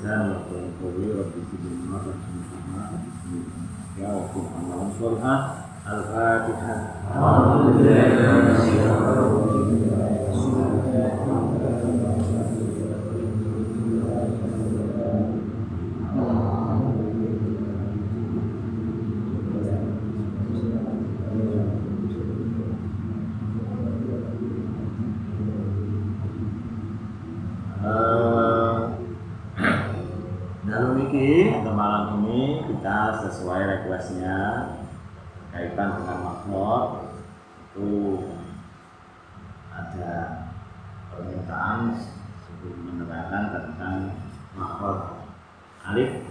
lisan wa qawli rabbi zidni ilma ya wa qul amalan sholihan. Al-Fatihah. Untuk malam ini kita sesuai requestnya kaitan dengan makhluk itu ada permintaan untuk menerangkan tentang makhluk alif.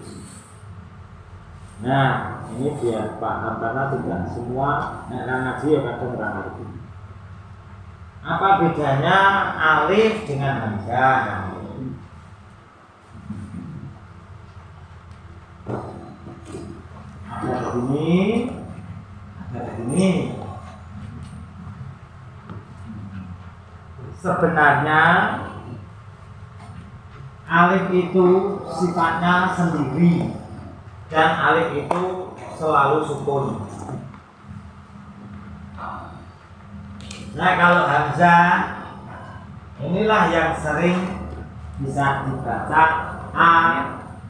Nah ini biar paham karena tidak semua ngaji ya kadang orang alif. Apa bedanya alif dengan hamzah? Ada begini, ada begini. Sebenarnya alif itu sifatnya sendiri dan alif itu selalu sukun. Nah kalau hamzah inilah yang sering bisa dibaca a,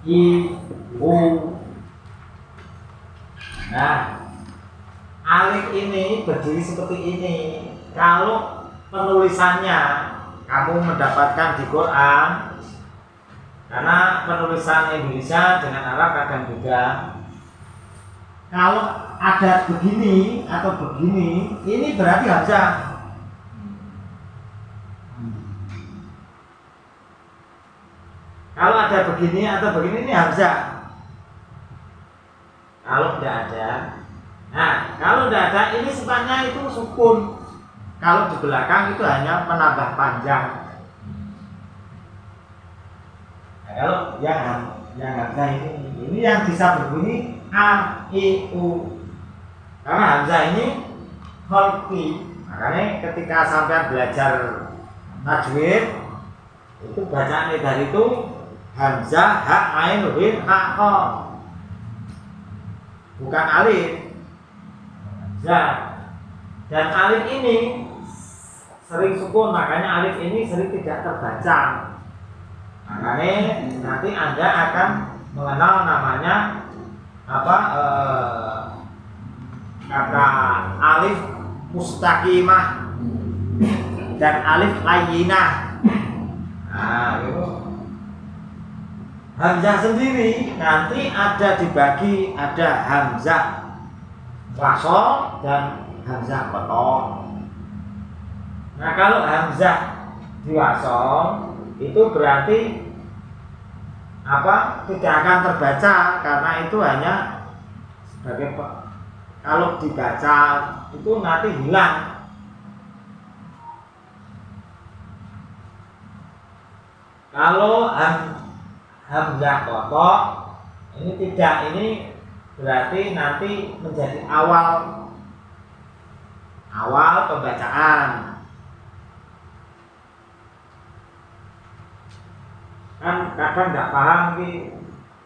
i, u. Nah, alif ini berdiri seperti ini. Kalau penulisannya kamu mendapatkan di Quran, karena penulisan Indonesia dengan Arab kadang beda. Kalau ada begini atau begini, ini berarti hamzah. Kalau ada begini atau begini, ini hamzah. Kalau tidak ada, nah kalau tidak ada ini sifatnya itu sukun. Kalau di belakang itu hanya penambah panjang. Nah, kalau yang hamzah ini yang bisa berbunyi a, i, u. Karena hamzah ini kholqi. Makanya ketika sampai belajar tajwid itu bacaan dari itu hamzah, ha, ain, hin, ha, kha. Bukan alif. Dan alif ini sering sukun, makanya alif ini sering tidak terbaca. Makanya nanti Anda akan mengenal namanya kata alif mustaqimah dan alif layyinah. Nah, itu hamzah sendiri nanti ada dibagi, ada hamzah wasol dan hamzah qat'ah. Nah kalau hamzah diwasol itu berarti tidak akan terbaca karena itu hanya sebagai kalau dibaca itu nanti hilang. Kalau hamzah qat'ah ini tidak, ini berarti nanti menjadi awal pembacaan. Kan kadang nggak paham gitu.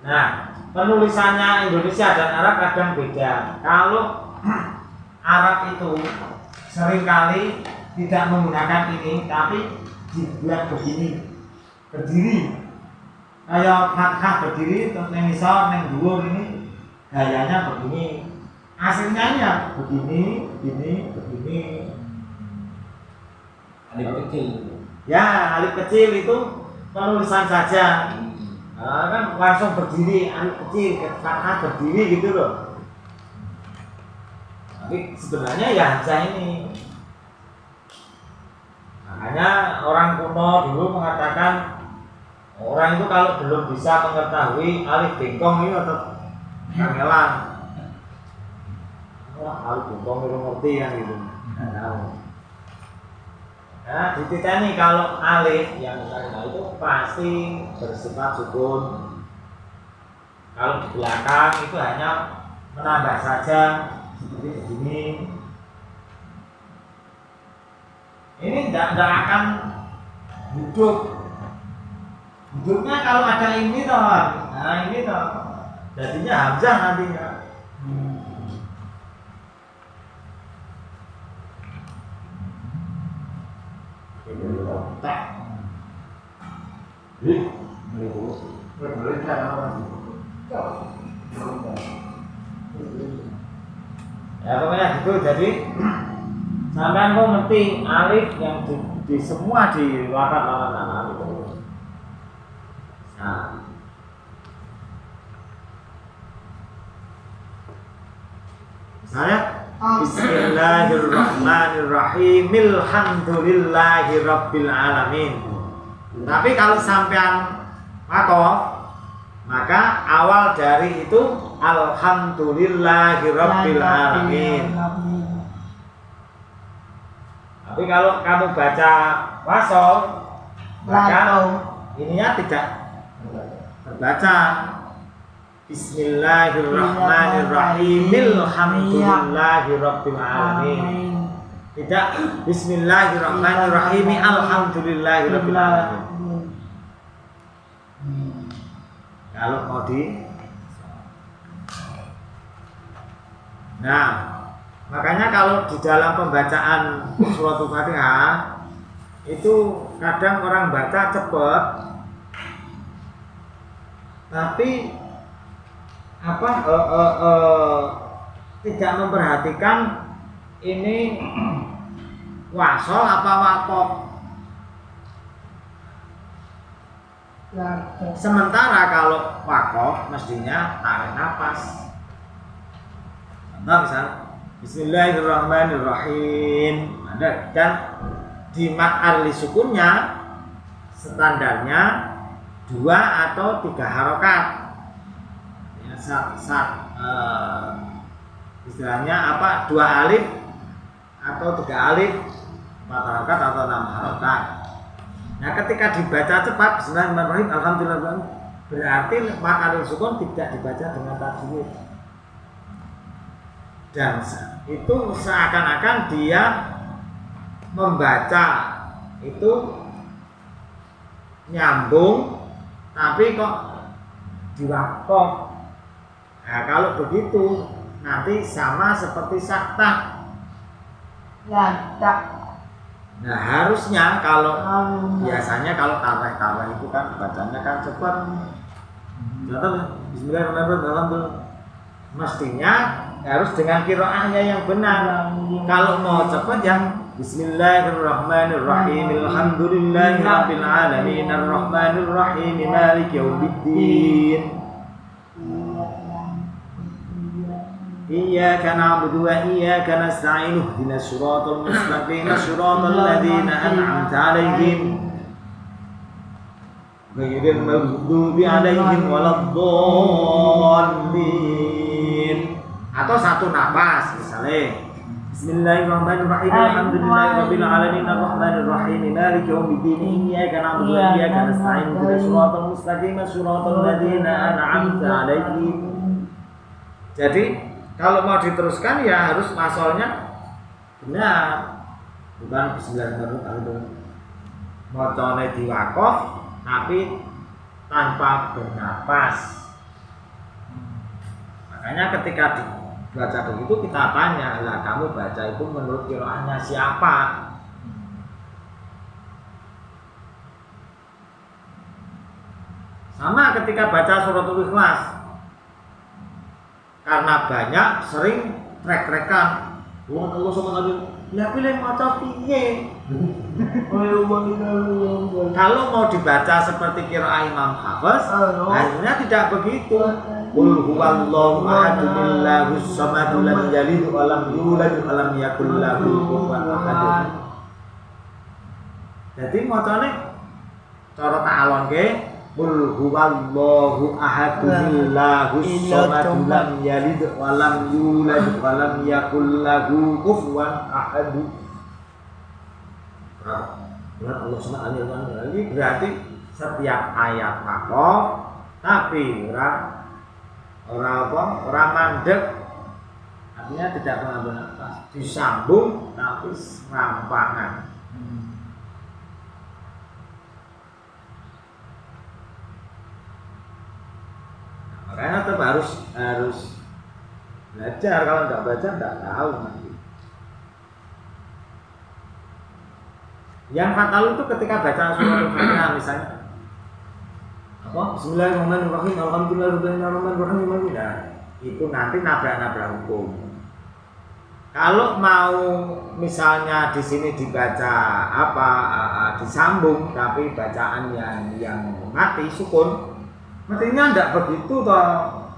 Nah penulisannya Indonesia dan Arab kadang beda. Kalau Arab itu seringkali tidak menggunakan ini, tapi dibuat begini, berdiri. Kayak fathah berdiri, neng isor, neng dhuwur ini gayanya begini. Hasilnya ya begini. Alif kecil. Ya, alif kecil itu penulisan saja. Nah, kan langsung berdiri, alif kecil, fathah berdiri gitu loh. Tapi sebenarnya ya hamzah ini. Makanya orang kuno dulu mengatakan orang itu kalau belum bisa mengetahui alif bengkong ini atau kangelan. Wah, alif bengkong itu ngerti kan gitu. Nah, dititeni kalau alif yang itu pasti bersifat sukun. Kalau di belakang itu hanya menambah saja seperti begini. Ini tidak akan hidup Duduknya kalau ada ini toh, nah ini toh, jadinya hamzah nantinya. Tak. Ya pokoknya gitu. Jadi sampean kok ngerti alif yang di semua di lapan alif. Nah, misalnya Bismillahirrahmanirrahim Alhamdulillahi Rabbil Alamin. Tapi kalau sampean wakof, maka awal dari itu Alhamdulillahi Rabbil Alamin. Tapi kalau kamu baca wasol, maka ininya tidak terbaca. Bismillahirrahmanirrahim Alhamdulillahi Rabbil Alamin. Tidak Bismillahirrahmanirrahim Alhamdulillahi Rabbil Alamin. Kalau mau Nah, makanya kalau di dalam pembacaan surat Al-Fatihah itu kadang orang baca cepat, tapi tidak memperhatikan ini wasol apa wakof. Sementara kalau wakof mestinya tarik nafas. Contoh misal Bismillahirrahmanirrahim. Dan di mad arli sukunnya standarnya 2 atau 3 harokat. Ya, istilahnya apa? 2 alif atau 3 alif, 4 harokat atau 6 harokat. Nah, ketika dibaca cepat Bismillahirrahmanirrahim Alhamdulillah, berarti mad arli sukun tidak dibaca dengan tajwid. Dan itu seakan-akan dia membaca itu nyambung, tapi kok diwakaf. Nah, kalau begitu nanti sama seperti sakta. Nah, harusnya kalau biasanya kalau tareh itu kan bacanya kan cepat. Contoh Bismillahirrahmanirrahim. Mestinya harus dengan qiraahnya yang benar. Kalau mau cepat yang Bismillahirrahmanirrahim Alhamdulillahi Rabbil Alamin Ar-Rahmanirrahim Maliki Yawmiddin Iyyaka na'budu wa iyyaka nasta'in ihdinas siratal mustaqim siratal ladzina an'amta 'alaihim ghairil maghdubi 'alaihim waladdallin. Atau satu nafas misalnya Bismillahirrahmanirrahim Alhamdulillahirabbil alamin arrahmanirrahim maliki yaumiddin iyyaka na'budu wa iyyaka nasta'in ihdinas siratal mustaqim siratal ladzina an'amta 'alaihim. Jadi kalau mau diteruskan ya harus masolnya benar, bukan Bismillahirrahmanirrahim macane diwakaf tapi tanpa bernafas. Makanya ketika baca begitu kita tanya, lah kamu baca itu menurut qiraahnya siapa? Sama ketika baca suratul Ikhlas, karena banyak sering trek-trekan. Wong Allah sama tadi, lah pilih maca piye? Kalau mau dibaca seperti qiraah Imam Hafiz, akhirnya tidak begitu. Qul huwallahu ahad Allahus samad lam yalid wa lam yulad wa lam yakul lahu kufuwan ahad. Jadi macane cara tak alonke Qul huwallahu ahad Allahus samad lam yalid wa lam yulad wa lam yakul lahu kufuwan ahad. Allah Subhanahu wa ta'ala berarti setiap ayat wakof tapi orang mandek, artinya tidak mengambil nafas, disambung tapi serampangan. Makanya tetap harus belajar. Kalau nggak baca nggak tahu nanti. Yang fatal itu ketika baca surat Al-Fatihah misalnya apa? Bismillahirrahmanirrahim, alhamdulillahirrahmanirrahim. Nah, itu nanti nabrak hukum. Kalau mau misalnya di sini dibaca disambung tapi bacaan yang mati sukun, mestinya enggak begitu toh.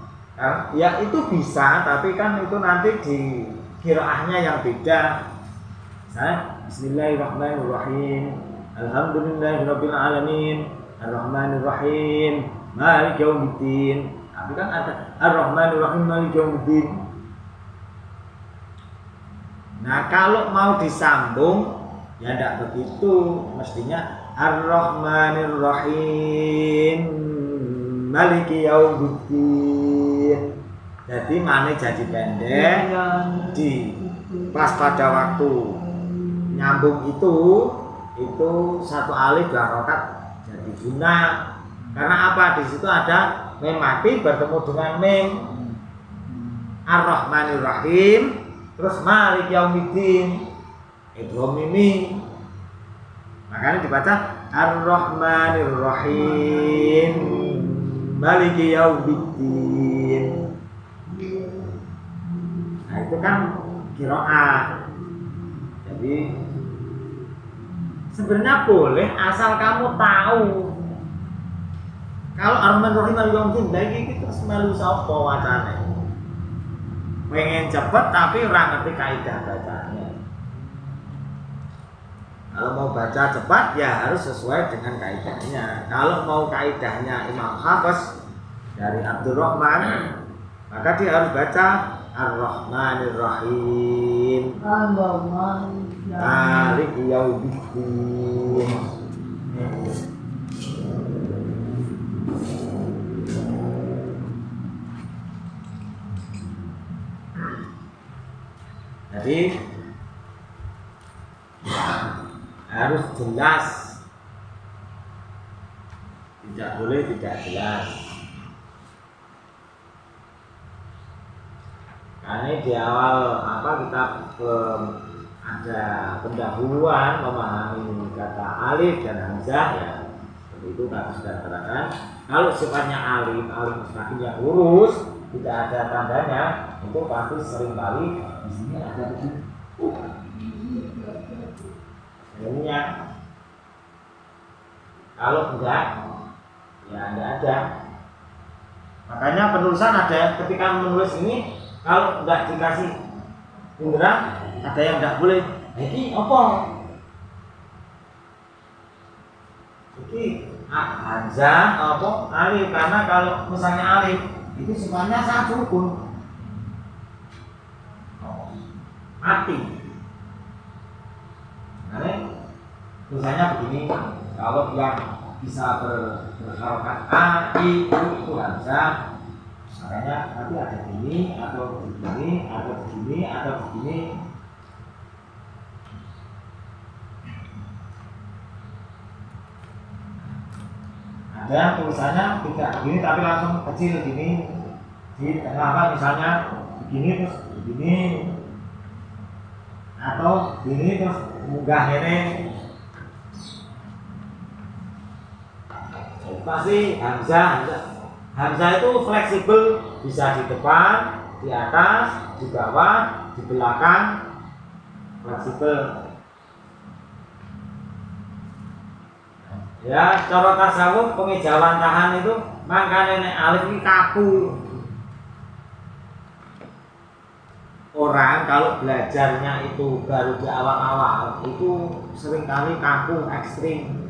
Ya itu bisa, tapi kan itu nanti di qiraahnya yang beda. Misalnya Bismillahirrahmanirrahim, alhamdulillahirabbil alamin, arrahmanirrahim, maliki yaumiddin. Tapi kan ada arrahmanirrahim, maliki yaumiddin. Nah, kalau mau disambung ya tidak begitu, mestinya arrahmanirrahim, maliki yaumiddin. Jadi mana jadi pendek di pas pada waktu nyambung itu satu alif dua harokat jadi guna. Karena apa? Di situ ada mim mati bertemu dengan mim. Ar-Rahmanir-Rahim terus Malik Yaumiddin idgham mimi. Makanya dibaca Ar-Rahmanir-Rahim Malik Yaumiddin. Nah, itu kan qiraah. Jadi sebenarnya boleh asal kamu tahu. Kalau Ar-Rahmanir-Rahim Malik Yaumiddin lagi kita melu sapa wacane. Pengen cepet tapi ora ngerti kaidah bacanya. Kalau mau baca cepat ya harus sesuai dengan kaidahnya. Kalau mau kaidahnya Imam Hafiz dari Abdurrahman, maka dia harus baca Ar-Rahmanir-Rahim Maliki Yaumiddin. Jadi harus jelas, tidak boleh tidak jelas. Karena di awal kita ada pendahuluan memahami kata alif dan hamzah ya. Seperti itu kata sudah katakan. Kalau sifatnya alif semakin yang lurus, tidak ada tandanya, itu pasti sering kali di sini ada begini. Ininya. Kalau enggak, ya enggak ada. Makanya penulisan ada ketika menulis ini, kalau enggak dikasih indera, ada yang enggak boleh. Ini apa? Ini hamzah apa alif, karena kalau misalnya alif itu sifatnya sangat sukun. Mati. Nah, tulisannya begini. Kalau yang bisa berharokat a, i, u itu hamzah. Makanya nanti ada begini atau begini atau begini atau begini. Ada yang tulisannya tidak begini tapi langsung kecil gini. Di tengah misalnya begini terus begini. Atau gini terus munggah ini. Pasti hamzah itu fleksibel, bisa di depan, di atas, di bawah, di belakang, fleksibel. Ya, cara tasawuf pengejauhan tahan itu makanya nek alif ini kaku. Orang kalau belajarnya itu baru di awal-awal itu seringkali kaku ekstrim,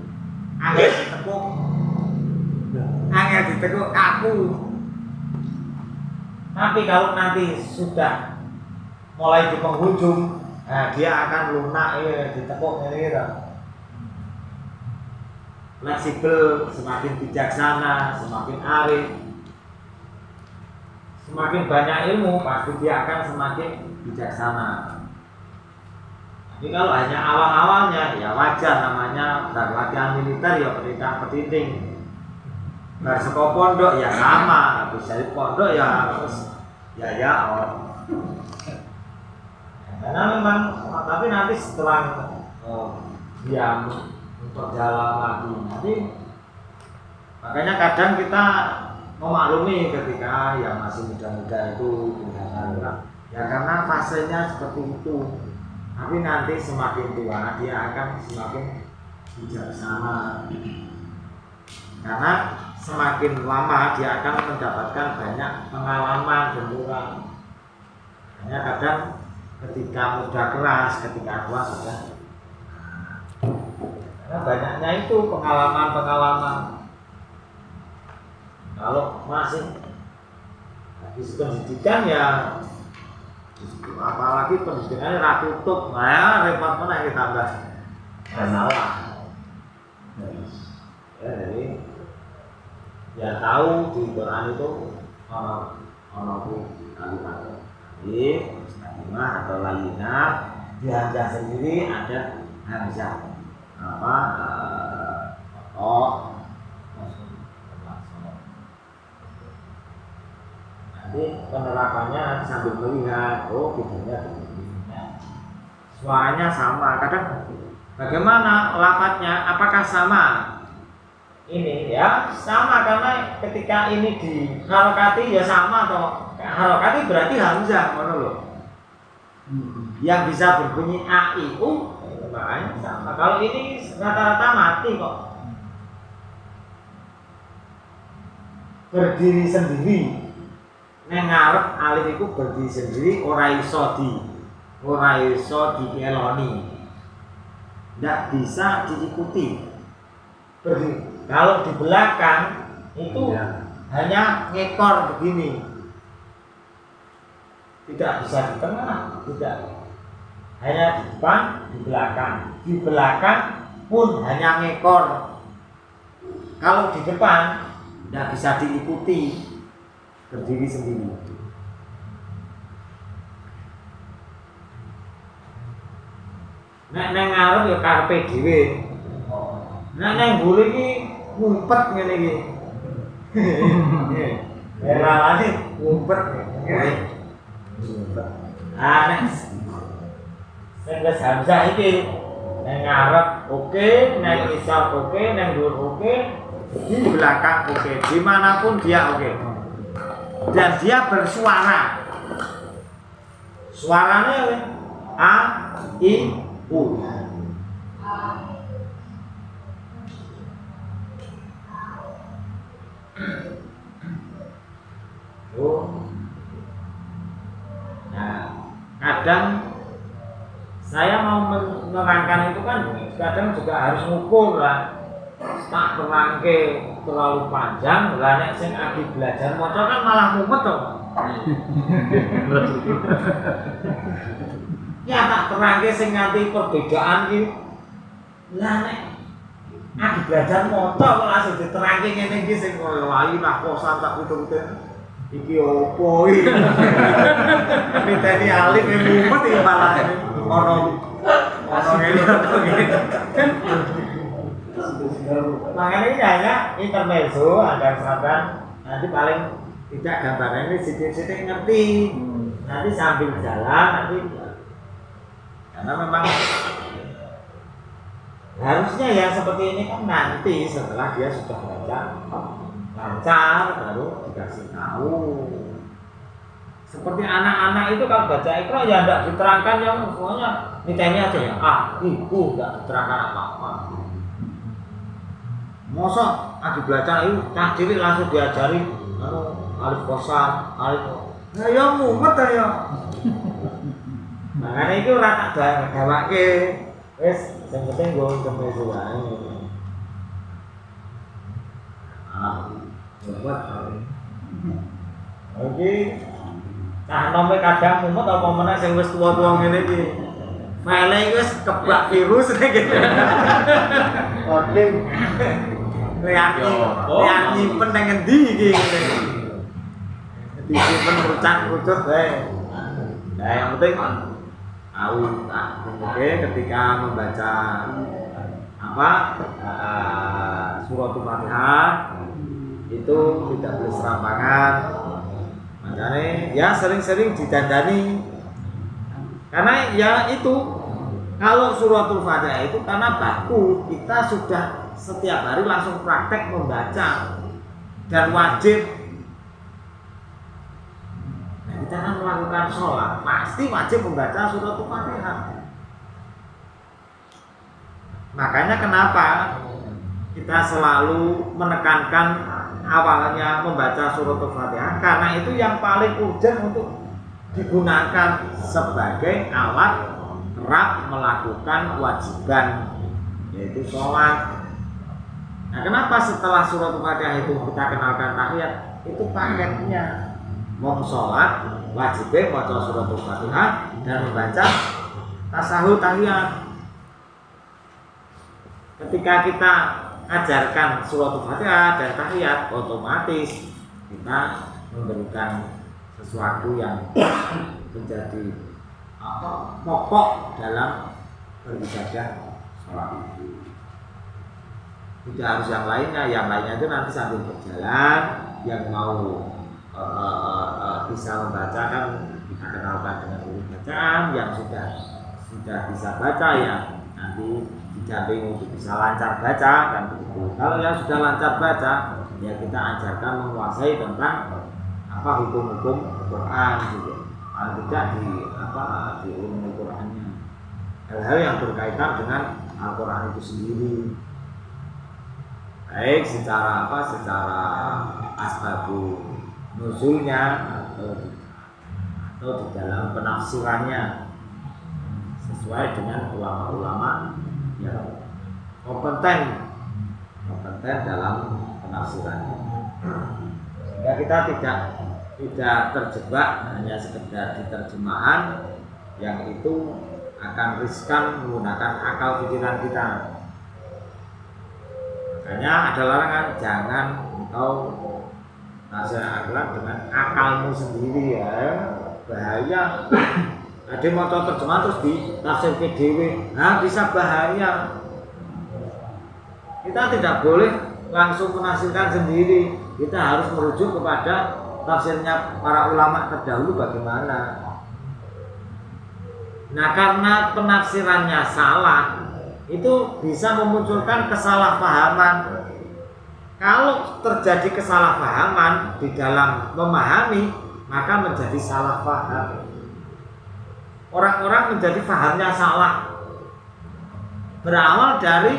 angel ditekuk kaku. Tapi kalau nanti sudah mulai di penghujung, dia akan lunak ditekuk ini, fleksibel, semakin bijaksana, semakin arif. Semakin banyak ilmu, pasti dia akan semakin bijaksana. Tapi kalau hanya awal-awalnya, ya wajar namanya latihan militer ya perintah petiting. bar saka pondok ya sama, habis dari pondok ya terus ya karena memang tapi nanti setelah dia berjalan lagi nanti makanya kadang kita memaklumi ketika yang masih muda-muda itu ya karena fasenya seperti itu, tapi nanti semakin tua dia akan semakin bijaksana karena semakin lama dia akan mendapatkan banyak pengalaman benturan. Hanya kadang ketika muda keras, ketika tua sudah karena banyaknya itu pengalaman. Kalau masih lagi pendidikan ya apalagi pendidikannya tutup, nah repot mana kita tambah masalah. Ya, jadi ya tahu di Quran itu ono kalimat istimah atau lainnya di hamzah sendiri ada hamzah nanti penerapannya sambil melihat bedanya begini suaranya sama, kadang bagaimana lafadznya apakah sama ini ya sama karena ketika ini di harokati ya sama atau harokati berarti hamzah ngono loh yang bisa berbunyi a i u makanya sama. Kalau ini rata-rata mati kok berdiri sendiri neng ngarep alif itu berdiri sendiri ora iso dikeloni ndak bisa diikuti berdiri. Kalau di belakang itu hanya ngekor begini, tidak bisa di tengah, tidak hanya di depan, di belakang pun hanya ngekor. Kalau di depan tidak bisa diikuti, berdiri sendiri. Nek nang ngarep ya karepe dhewe. Nek nang mburi iki ngumpet ngene iki. Ora ngumpet. Nek sing wis hamzah iki nang ngarep oke, nang isor oke, nang dhuwur oke, di belakang oke, dimanapun dia oke. Dan dia bersuara. Suaranya a, i, u. Nah, kadang saya mau menerangkan itu kan kadang juga harus ngukur lah. Tak terangke terlalu panjang, lah nek sing lagi belajar maca kan malah mumet to. Ya tak terangke sing nganti perbedaan iki. Lah nek lagi belajar maca kok langsung diterangke ngene iki sing koyo lali nakosan tak puter-puter. Iki opo iki? Niteni alif mumet iki malah ono ngene. Makanya ini hanya intermezzo, ada sahabat nanti paling tidak gambarnya ini sedikit-sedikit ngerti, nanti sambil jalan nanti karena memang harusnya ya seperti ini kan nanti setelah dia sudah baca lancar baru dikasih tahu. Seperti anak-anak itu kalau baca Iqra ya tidak diterangkan yang semuanya nitanya aja ya ibu tidak diterangkan apa-apa. Mosok adi belajar itu cah cilik langsung diajari alif kosan, alif. Nah ya mumet ya. Makanya itu ora tak gawake. Wis sing penting nggo intermezzo wae. Mumet. Oke. Nah nomor kadang mumet apa meneh sing wis tuwa-tuwa ngene iki. File iki wis kebak virus gitu. Oding. Lihat nyimpen nang ngendi iki ngene. Disimpen rucak-rucut wae. Nah, yang penting tahu oke ketika membaca apa surat Al-Fatihah itu tidak boleh serampangan. Makanya ya sering-sering didandani. Karena ya itu kalau suratul Fatihah itu karena baku kita sudah setiap hari langsung praktek membaca dan wajib. Nah, kita kan melakukan sholat pasti wajib membaca suratul Fatihah. Makanya kenapa kita selalu menekankan awalnya membaca suratul Fatihah, karena itu yang paling urgent untuk digunakan sebagai alat kerap melakukan kewajiban, yaitu sholat. Nah, kenapa setelah suratul Fatihah itu kita kenalkan tahiyat? Itu paketnya. Mau sholat wajib baca suratul Fatihah dan membaca tasahud tahiyat. Ketika kita ajarkan suratul Fatihah dan tahiyat, otomatis kita memberikan sesuatu yang menjadi pokok dalam beribadah sholat. Tidak harus yang lainnya itu nanti sambil berjalan. Yang mau bisa membaca kan kita kenalkan dengan urut bacaan. Yang sudah bisa baca ya nanti didampingi untuk bisa lancar baca kan begitu. Kalau yang sudah lancar baca ya kita ajarkan menguasai tentang hukum-hukum Quran gitu. Kalau tidak di ulumul Qurannya, hal-hal yang berkaitan dengan Al-Quran itu sendiri, baik secara asbabun nuzulnya atau di dalam penafsirannya sesuai dengan ulama-ulama yang kompeten dalam penafsirannya, sehingga kita tidak terjebak hanya sekedar di terjemahan yang itu akan riskan menggunakan akal pikiran kita. Makanya ada larangan, jangan engkau tafsir Al-Quran dengan akalmu sendiri ya, bahaya. Ada mau terjemahan terus di tafsir PDW, nah bisa bahaya. Kita tidak boleh langsung menafsirkan sendiri, kita harus merujuk kepada tafsirnya para ulama terdahulu bagaimana. Nah, karena penafsirannya salah, itu bisa memunculkan kesalahpahaman. Kalau terjadi kesalahpahaman di dalam memahami, maka menjadi salah paham. Orang-orang menjadi pahamnya salah. Berawal dari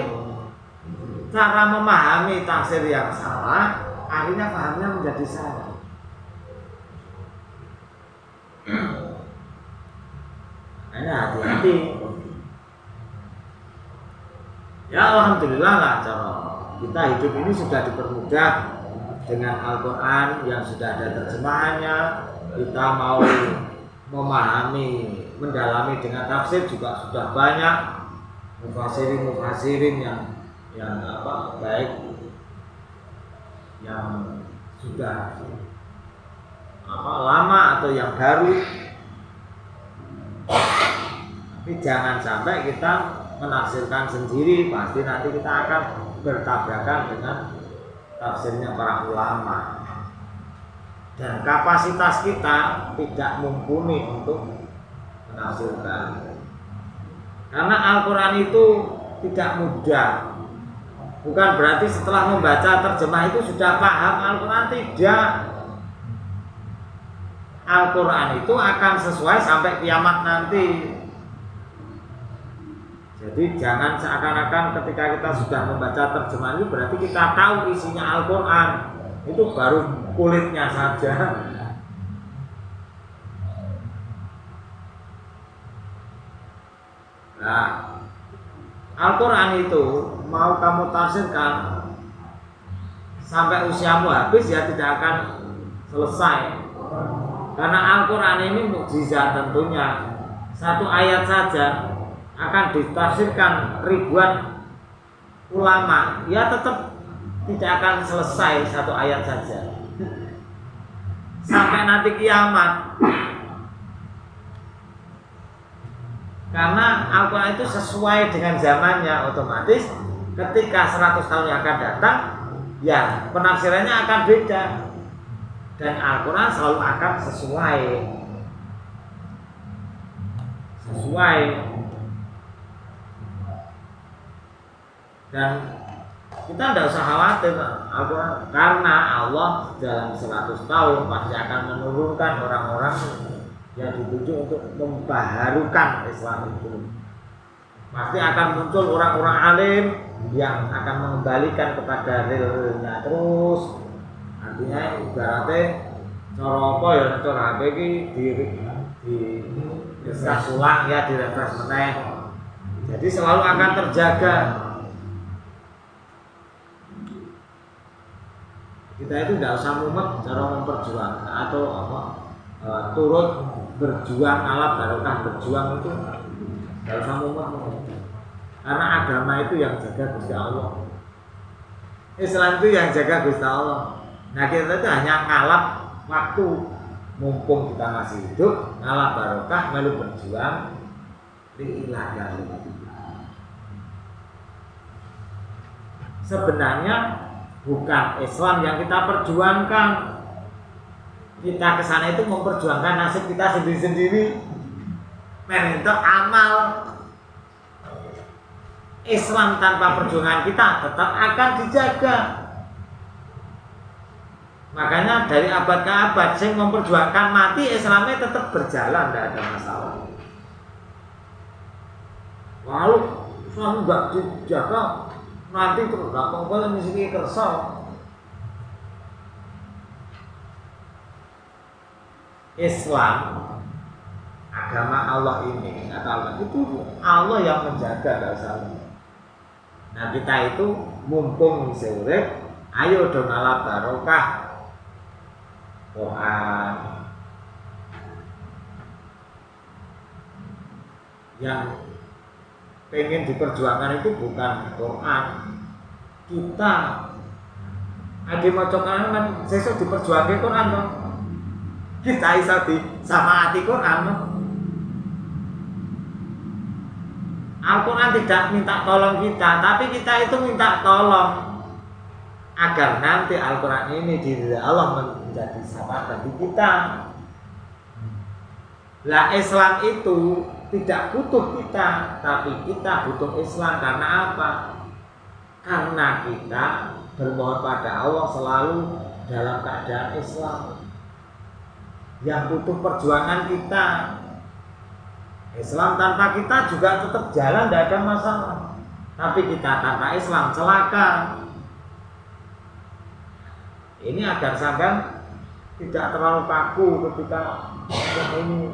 cara memahami tafsir yang salah, akhirnya pahamnya menjadi salah. Makanya hati-hati. Ya alhamdulillah lah, cara kita hidup ini sudah dipermudah dengan Al-Quran yang sudah ada terjemahannya. Kita mau memahami, mendalami dengan tafsir juga sudah banyak mufassirin yang baik yang sudah lama atau yang baru. Tapi jangan sampai kita menafsirkan sendiri, pasti nanti kita akan bertabrakan dengan tafsirnya para ulama. Dan kapasitas kita tidak mumpuni untuk menafsirkan. Karena Al-Quran itu tidak mudah. Bukan berarti setelah membaca terjemah itu sudah paham Al-Quran, tidak. Al-Quran itu akan sesuai sampai kiamat nanti. Jadi jangan seakan-akan ketika kita sudah membaca terjemahan itu berarti kita tahu isinya Al-Quran. Itu baru kulitnya saja. Nah, Al-Quran itu mau kamu tafsirkan sampai usiamu habis ya tidak akan selesai. Karena Al-Quran ini mukjizat tentunya. Satu ayat saja akan ditafsirkan ribuan ulama, ya tetap tidak akan selesai satu ayat saja sampai nanti kiamat. Karena Al-Quran itu sesuai dengan zamannya, otomatis ketika 100 tahun yang akan datang ya penafsirannya akan beda. Dan Al-Quran selalu akan sesuai. Dan kita tidak usah khawatir Al-Quran, karena Allah dalam 100 tahun pasti akan menurunkan orang-orang yang ditunjuk untuk membaharukan Islam itu. Pasti akan muncul orang-orang alim yang akan mengembalikan kepada realnya terus. Artinya ibaratnya cara apa ya, cara HP di diskus ulang ya, direfresh meneh. Jadi selalu akan terjaga. Kita itu tidak usah mumet cara memperjuangkan atau turut berjuang ala barokah, berjuang itu tidak usah mumet. Karena agama itu yang jaga Gusti Allah. Islam itu yang jaga Gusti Allah. Nah kita itu hanya ngalap waktu mumpung kita masih hidup, ngalap barokah, melu berjuang lillahi. Sebenarnya bukan Islam yang kita perjuangkan. Kita kesana itu memperjuangkan nasib kita sendiri-sendiri. Menentuk amal. Islam tanpa perjuangan kita tetap akan dijaga. Makanya dari abad ke abad sing memperjuangkan mati, Islamnya tetap berjalan, tidak ada masalah. Lalu Islam tidak dijaga, nanti terus nggak kongkol miskin kersa. Islam, agama Allah ini, kata Allah itu Allah yang menjaga, tidak salah. Nah kita itu mumpung masih urip, ayo dong ala barokah Quran. Yang pengen diperjuangkan itu bukan Quran. Kita ada maca Quran kan sesuk diperjuangkan Quran dong. Kita bisa di sama hati Quran dong. Al-Quran tidak minta tolong kita, tapi kita itu minta tolong agar nanti Al-Quran ini diri Allah menjadi syafaat bagi kita. Lah Islam itu tidak butuh kita, tapi kita butuh Islam. Karena apa? Karena kita bermohon pada Allah selalu dalam keadaan Islam. Yang butuh perjuangan kita. Islam tanpa kita juga tetap jalan, tidak ada masalah. Tapi kita tanpa Islam celaka. Ini agar sampai tidak terlalu kaku ketika ini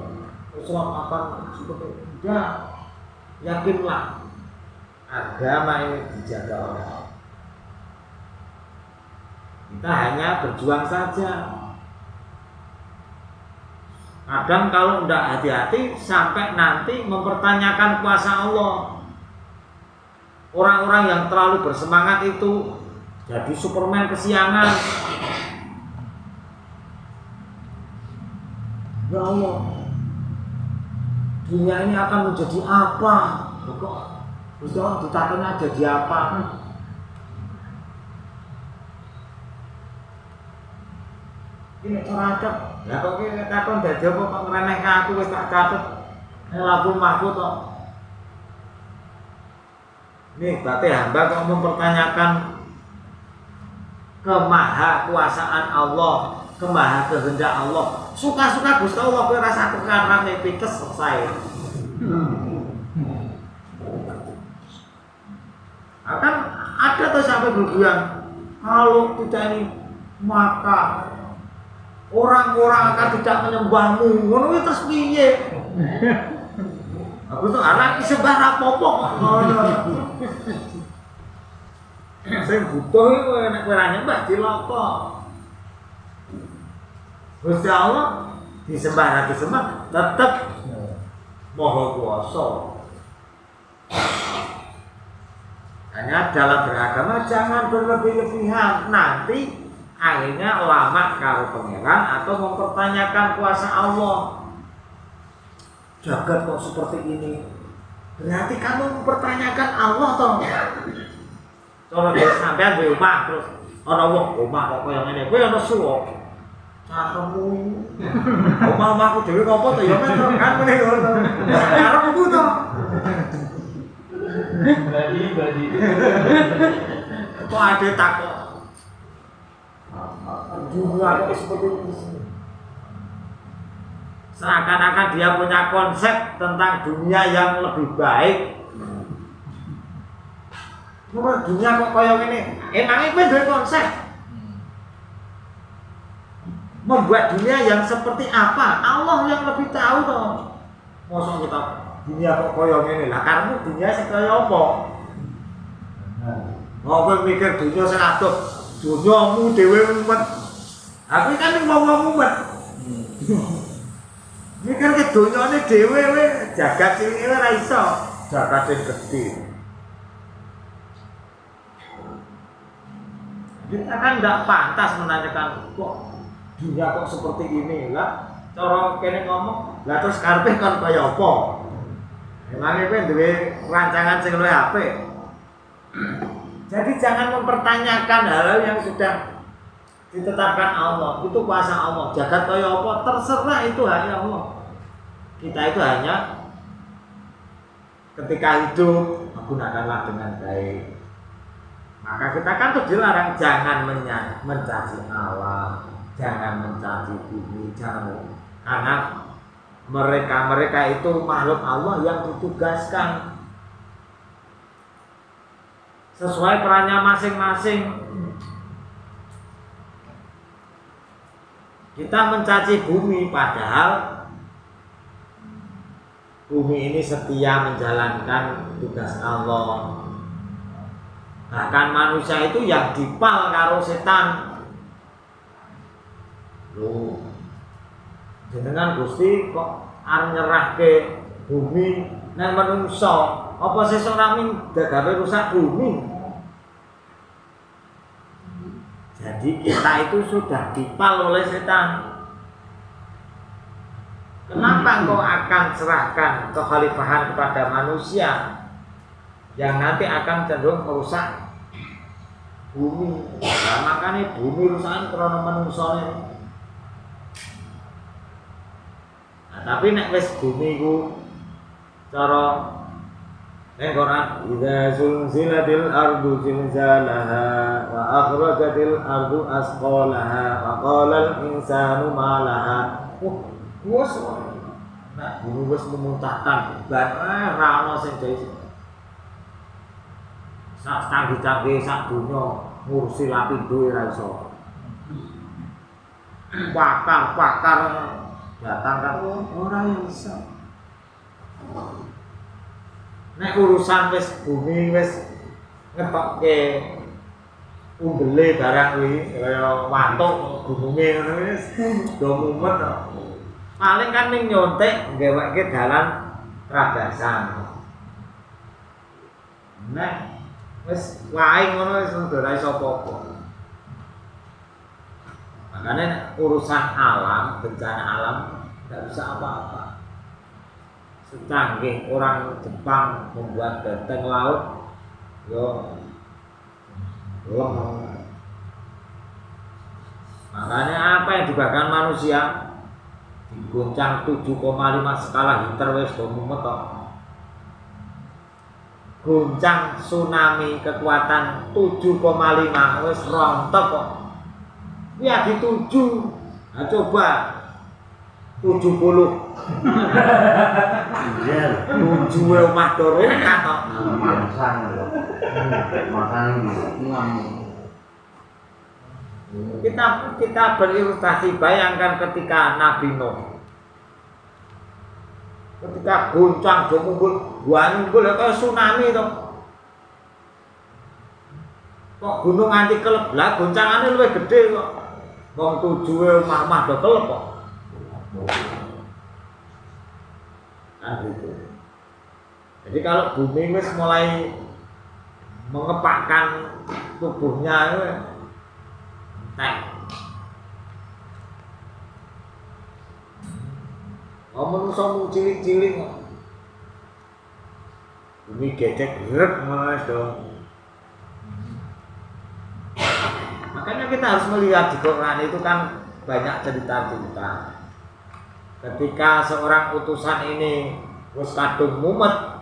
Islam akan seperti tidak. Yakinlah agama ini dijaga oleh Allah. Kita hanya berjuang saja. Kadang kalau tidak hati-hati sampai nanti mempertanyakan kuasa Allah. Orang-orang yang terlalu bersemangat itu jadi Superman kesiangan. Ya Allah, dunia ini akan menjadi apa? Kok Gusti Allah ditakutnya jadi apa? Ini catet. Lah kok iki takon dadi apa kok ngreneh aku wis tak catet. Lagu mahfud kok. Nih berarti hamba kok mempertanyakan kemahakuasaan Allah, kemaha kehendak Allah. Suka-suka Gusti Allah kowe rasa kekarane pites selesai. Akan ada tuh sampai berbulan kalau tidak ini maka orang-orang akan tidak menyembahmu. Ngono iki terus piye? Aku tuh anak disembah rapopo kok ngono. Sing butuh iku nek kowe ra nyembah cilaka. Gusti Allah disembah ra disembah tetep Maha Kuwasa. Hanya dalam beragama jangan berlebih-lebihan, nanti akhirnya lama karo pangeran atau mempertanyakan kuasa Allah. Jagat kok seperti ini, berarti kamu mempertanyakan Allah toh. Coba sampean di rumah terus ana wong omah kok kaya ngene kowe ana suwo cangkemmu omah-omahku dhewe ngopo to ya metro kan ngene ngono karepku to badi kok ada takut dunia kok seperti itu seakan-akan dia punya konsep tentang dunia yang lebih baik. Dunia kok kaya ngene emangnya kowe duwe konsep membuat dunia yang seperti apa Allah yang lebih tahu toh mosok kita dunia kok kaya ngene lah karena dunia sing kaya apa kowe mikir dunia sing adoh dunyamu dhewe mumet aku kan ning wong-wong mumet mikir ke dunyane dhewe we jagat cilik ora iso jagat sing gedhe. Kita kan tidak pantas menanyakan kok dunia kok seperti ini lah cara kene ngomong lah terus karepe kon kaya apa emangnya kowe duwe rancangan sing luwih apik. Jadi jangan mempertanyakan hal-hal yang sudah ditetapkan Allah itu kuasa Allah jagat kaya apa terserah itu hanya Allah. Kita itu hanya ketika hidup gunakanlah dengan baik. Maka kita kan tuh dilarang jangan mencaci Allah, jangan mencaci bumi, jangan karena mereka itu makhluk Allah yang ditugaskan sesuai perannya masing-masing. Kita mencaci bumi padahal bumi ini setia menjalankan tugas Allah. Bahkan manusia itu yang dipal karo setan. Loh, jenengan Gusti kok arep nyerahke bumi nang manungsa, apa sesuk nami gawe rusak bumi? Jadi kita itu sudah dipal oleh setan. Kenapa engkau akan serahkan kekhalifahan kepada manusia yang nanti akan cenderung merusak bumi? Nah, makanya bumi rusakan karena manusia. Nah, tapi nek wis bumi ku cara ning Quran idza zulzilatil ardu zilzalaha wa akhrajatil ardu asqalaha wa qala al insanu ma laha. Wes nah bumi wis memuntahkan beban ra ono sing dadi sak canggih-canggih sak donya ngurusi lapindo ora iso. Pakar-pakar datang kan ora iso. Nek urusan wis bumi wis ngetokke umbele barang kuwi kaya watuk gununge ngono wis do mumet. Paling kan ning nyontek ngeweke dalan tragasan. Nek wis wae ngono wis ora iso apa-apa. Makanya urusan alam, bencana alam tidak bisa apa-apa. Secanggih orang Jepang membuat benteng laut, yo lemah. Makanya apa yang dibakar manusia diguncang 7,5 skala Richter wis do mumet kok. Guncang tsunami kekuatan 7,5 wis rontok kok. Ya dituju. Nah coba 70. Iya. 7 omah dorongan kok. Makan kita berilustrasi bayangkan ketika Nabi Nuh. Ketika goncang do mumbul, wanggul kaya tsunami to. Kok gunung anti kelep, lah goncangane luwih gedhe kok. Wong 7 omah-omah do kelep kok. Nah gitu. Jadi kalau bumi wis mulai mengepakkan tubuhnya itu entek. Menungso cilik-cilik kok. Bumi gecek grep mas dong. Makanya kita harus melihat di Quran itu kan banyak cerita-cerita. Ketika seorang utusan ini wis kadung mumet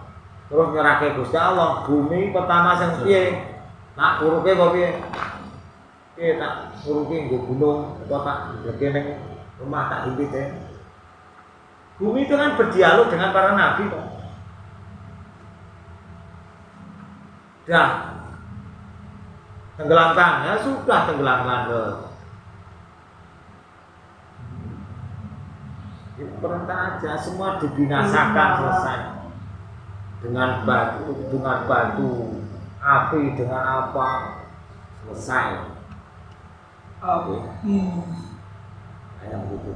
terus nyerahke Gusti Allah, bumi pertama sing piye? Nak uruke kok piye? Piye tak uruke nggo gunung atau tak leke ning rumah tak himpit. Bumi itu kan berdialog dengan para nabi kok. Dah tenggelamkan, ya sudah tenggelamkan loh. Itu perintah aja, semua dibinasakan selesai. Dengan batu, api dengan apa selesai. Oke. Kayak begitu.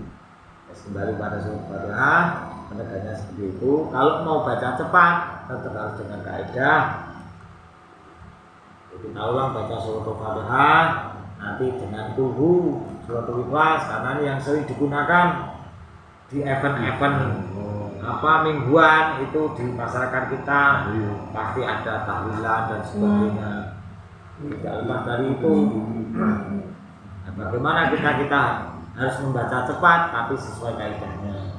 Terus kembali pada surat Fatihah, penegaknya seperti itu. Kalau mau baca cepat, tetap harus dengan kaidah. Kita ulang baca surat Fatihah, nanti dengan tuhu surat Ikhlas, karena ini yang sering digunakan di event-event mingguan itu di masyarakat kita pasti ada tahlilan dan sebagainya. Tidak lepas dari itu. Nah, bagaimana kita harus membaca cepat tapi sesuai kaidahnya.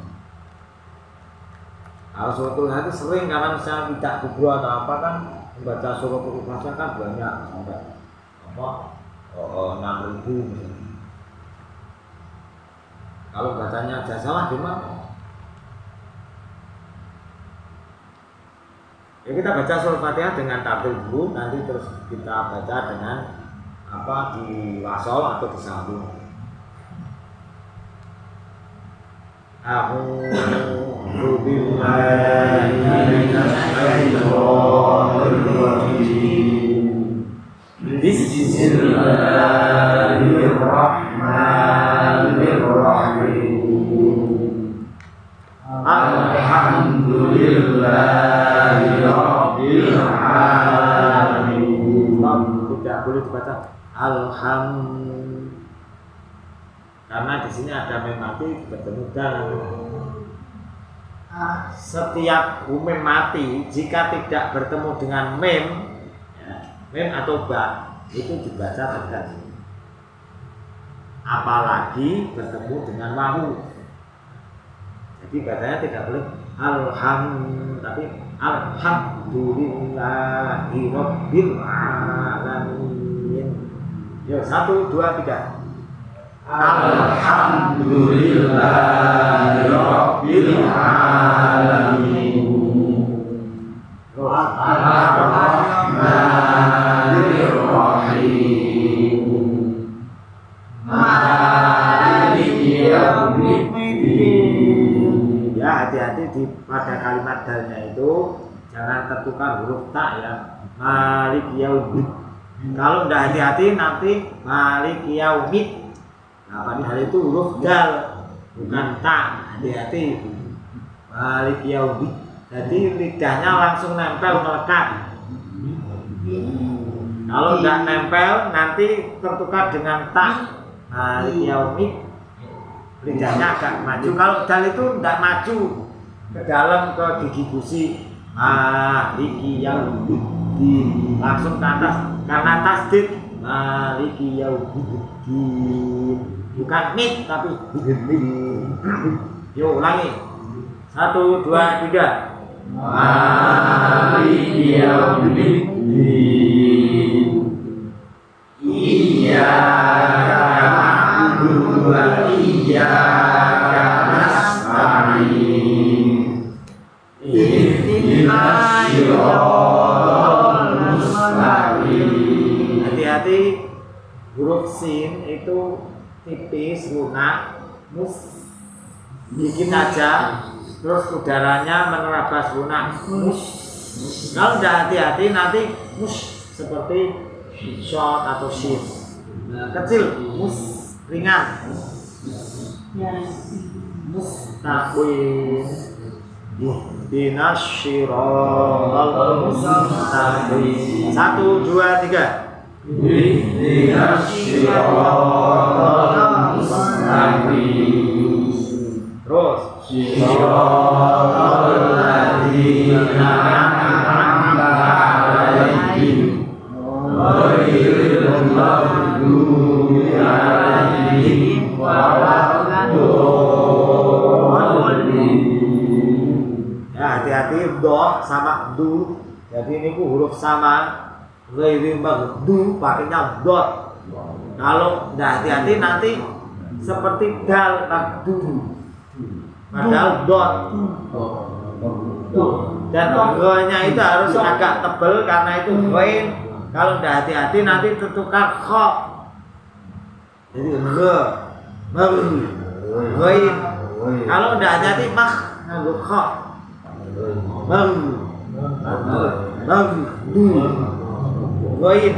Kalau surat Ikhlas itu sering karena misalnya tidak kubro atau apa kan membaca surat Ikhlasnya kan banyak sampai 6.000 misalnya. Kalau bacanya aja salah gimana? Ya kita baca surat Fatihah dengan tartil dulu, nanti terus kita baca dengan di wasol atau disambung. A'udzu billahi minasyaitonir rajim. Bismillahirrahmanirrahim. Alhamdulillahi rabbil alamin. Tidak boleh dibaca alhamdulillah. Karena di sini ada mem mati bertemu dal. Setiap mem mati jika tidak bertemu dengan mem atau ba itu dibaca tegas. Apalagi bertemu dengan wawu. Jadi bacanya tidak boleh tapi alhamdulillahi rabbil alamin. Yo 1 2 3. Alhamdulillahi rabbil alamin. Ar-Rahmanir Rahim. Maliki yaumiddin. Ya, hati-hati pada kalimat dalnya itu jangan tertukar huruf ta ya. Maliki yaumiddin. Kalau tidak hati-hati nanti maliki yaumiddin. Nah, padahal itu huruf dal bukan ta, hati-hati. Maliki yaumiddin. Jadi lidahnya langsung nempel melekat. Kalau tidak nempel nanti tertukar dengan ta. Maliki yaumiddin. Lidahnya agak maju. Kalau dal itu tidak maju ke dalam ke gigi gusi. Maliki yaumiddin. Langsung ke atas karena tasdid. Maliki yaumiddin. Bukan mit tapi din. Yo ulangi. 1 2 3. Maliki yaumiddin. Iyyaka na'budu wa iyyaka nasta'in. Ihdinas siratal mustaqim. Hati-hati huruf sin itu tipis, lunak, dikit aja, terus udaranya menerabas lunak. Kalau tidak hati-hati nanti seperti short atau shin. Kecil, ringan. Mustaqim. Ihdinas siratal mustaqim. 1 2 3. Ihdinas siratal mustaqim. Terus siratal ladzina an'amta 'alaihim ghairil maghdubi berarti do sama du. Jadi ini huruf sama. Ghairil maghdubi pakainya dot. Kalau tidak hati-hati nanti seperti dal maghdubi. Padahal dot. Dan gha-nya itu harus agak tebal karena itu ghain. Kalau tidak hati-hati nanti tertukar kha. Jadi gha, ghain. Kalau tidak hati-hati mah nganggo kha. Ghain,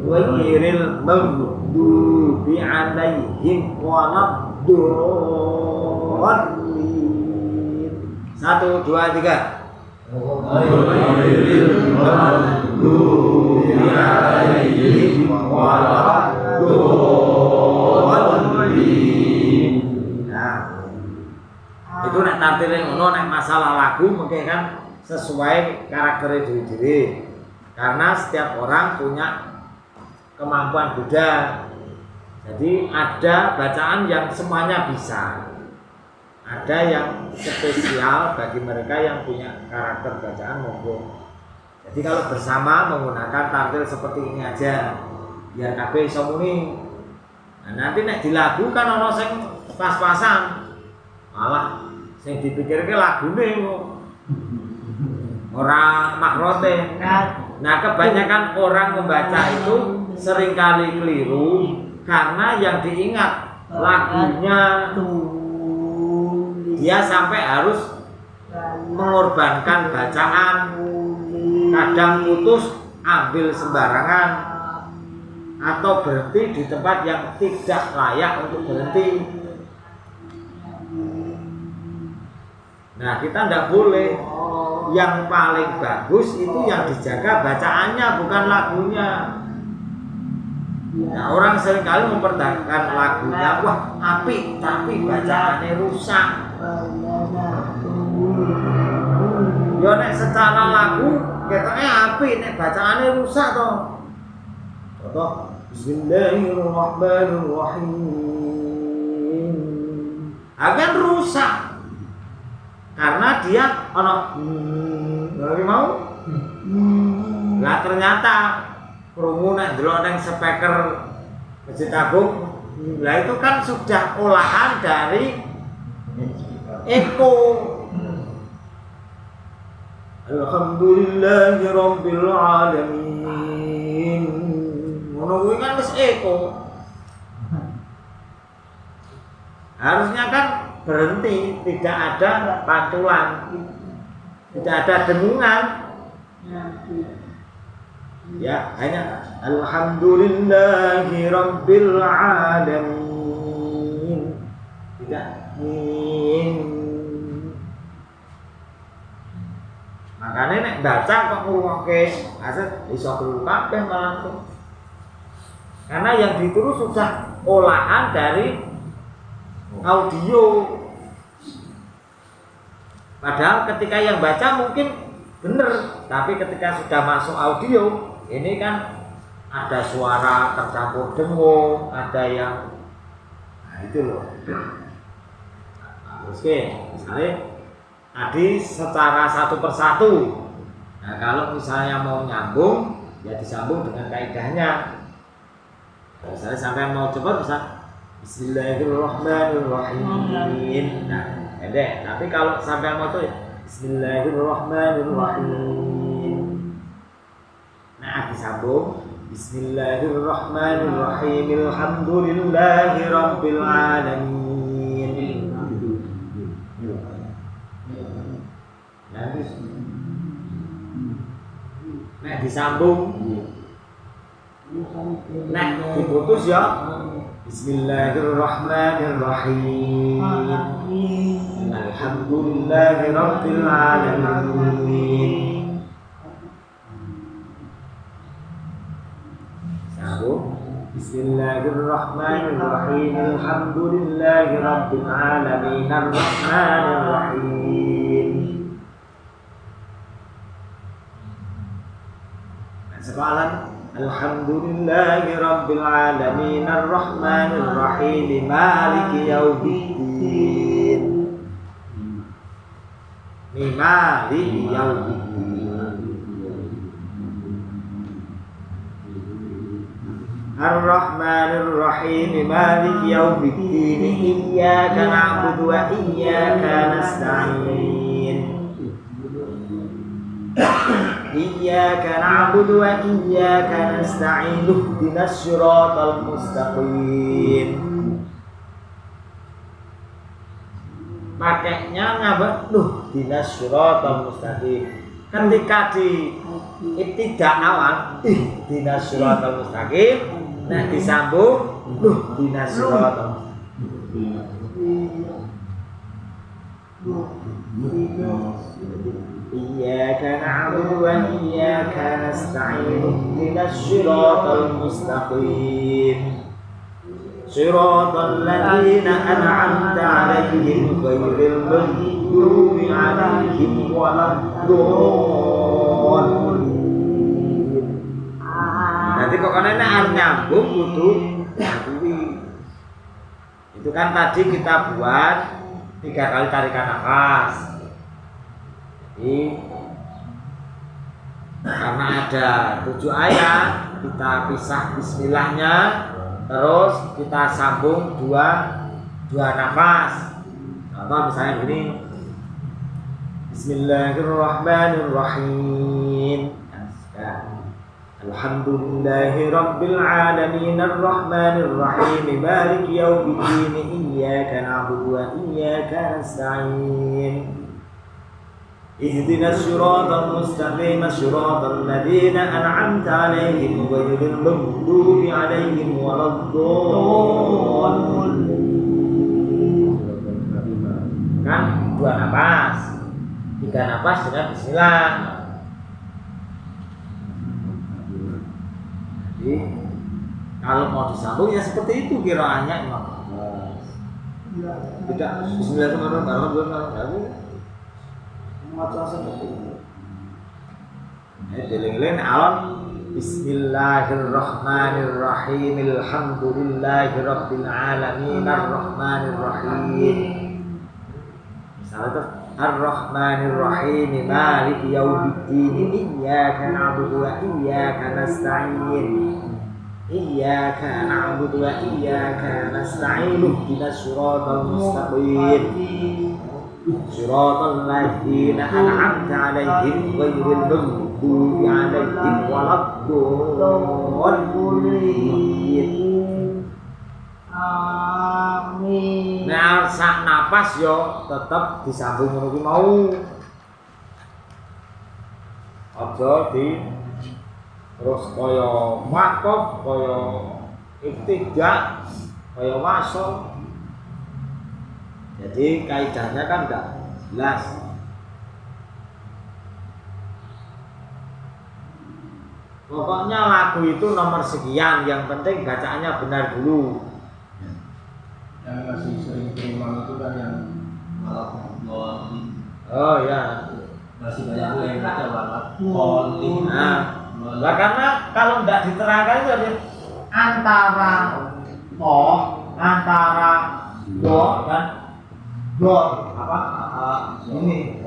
ghairil maghdubi alaihim waladdallin. 1, 2, 3. Ghairil maghdubi alaihim waladdallin. Nah, itu nek tartile ngono, nek masalah lagu mungkin kan sesuai karakter diri-diri. Karena setiap orang punya kemampuan beda. Jadi ada bacaan yang semuanya bisa. Ada yang spesial bagi mereka yang punya karakter bacaan monggo. Jadi kalau bersama menggunakan tartil seperti ini aja, biar kabeh iso muni. Nah, nanti nek dilakukan ono sing pas-pasan. Malah sing dipikirke lagune kok. Ora makrote. Nah, kebanyakan orang membaca itu seringkali keliru karena yang diingat lagunya. Dia sampai harus mengorbankan bacaan, kadang putus, ambil sembarangan, atau berhenti di tempat yang tidak layak untuk berhenti. Nah, kita tidak boleh. Yang paling bagus itu yang dijaga bacaannya, bukan lagunya. Nah, orang seringkali mempertahankan lagunya, wah apik, tapi bacaannya rusak. Yo nek secara lagu ketoknya apik, nek bacaannya rusak toh. Contoh Bismillahirrahmanirrahim. Akan rusak. Karena dia ono lagi mau. Lah ternyata krungu nek ndelok ning speaker Masjid Agung, lah itu kan sudah olahan dari eko. Alhamdulillahirabbil alamin. Ngono kuwi kan wis eko. Harusnya kan berhenti, tidak ada pantulan, tidak ada dengungan. Ya, hanya Alhamdulillahirabbil alamin. Tidak makanya nek baca kok ngrungokke aset iso krungu kabeh malah. Karena yang ditulis sudah olahan dari audio. Padahal ketika yang baca mungkin benar, tapi ketika sudah masuk audio, ini kan ada suara tercampur dengung, ada yang itu loh. Oke, misalnya tadi secara satu persatu. Nah, kalau misalnya mau nyambung, ya disambung dengan kaidahnya. Misalnya sampai mau coba bisa Bismillahirrahmanirrahim. Nah, pendek. Tapi kalau sampai mau tuh Bismillahirrahmanirrahim. Nah, disambung Bismillahirrahmanirrahim. Alhamdulillahirabbil alamin. Nah, disambung. Nah, diputus ya. Bismillahirrahmanirrahim. Alhamdulillahirabbil alamin. Sambung. Bismillahirrahmanirrahim. Alhamdulillahirabbil alamin. Arrahmanirrahim. Sekarang Alhamdulillahirabbil alamin arrahmanir rahim maliki yaumiddin. Maliki yaumiddin. Ar-Rahmanir Rahim Maliki yaumiddin. Iyyaka na'budu wa iyyaka nasta'in. Iyyaka na'budu wa iyyaka nasta'in. Ihdinas siratal mustaqim. Pakainya ngapa? Ihdinas siratal mustaqim. Ketika di ibtidah awal ihdinas siratal mustaqim, nah disambung ihdinas siratal Iyyaka na'budu wa iyyaka nasta'in. Ihdinas siratal mustaqim. Siratal ladzina an'amta 'alaihim ghairil maghdubi 'alaihim waladdallin. Nanti kok ana arep nyambung kudu kuwi. Itu kan tadi kita buat 3 kali tarikan nafas. Jadi karena ada 7 ayat, kita pisah bismillahnya, terus kita sambung dua nafas. Contoh misalnya gini, Bismillahirrahmanirrahim. Alhamdulillahi Rabbil Alamin Ar-Rahmanir Rahim Maliki yaumiddin. Iyyaka na'budu wa iyyaka nasta'in. Ihdinas siratal mustaqim siratal ladzina an'amta 'alaihim ghairil maghdubi 'alaihim waladdallin. Kan 2 nafas, 3 nafas dengan bismillah. Jadi kalau mau disambung ya seperti itu kiraannya Imam. Tidak bismillahirrahmanirrahim. Maca seperti itu. Eling-eling alon Bismillahirrahmanirrahim. Alhamdulillahirabbil alamin arrahmanir rahim. Misalnya itu Ar-Rahmanir Rahim Maliki yaumiddin. Iyyaka na'budu wa iyyaka nasta'in. Iyyaka na'budu wa iyyaka nasta'in. Ihdinas siratal mustaqim. Siratal ladzina an'amta 'alaihim ghairil maghdubi 'alaihim waladdallin. Amin. Nah, sak napas yo tetep disambung ngono kuwi mau. Aja di terus kaya wakaf, kaya ibtidah, kaya wasol. Jadi kaidahnya kan enggak jelas. Pokoknya lagu itu nomor sekian, yang penting bacaannya benar dulu. Yang masih sering terima itu kan yang malah oh ya, masih banyak yang baca malah konti. Nah, karena kalau tidak diterangkan itu ada antara do dan do apa ini.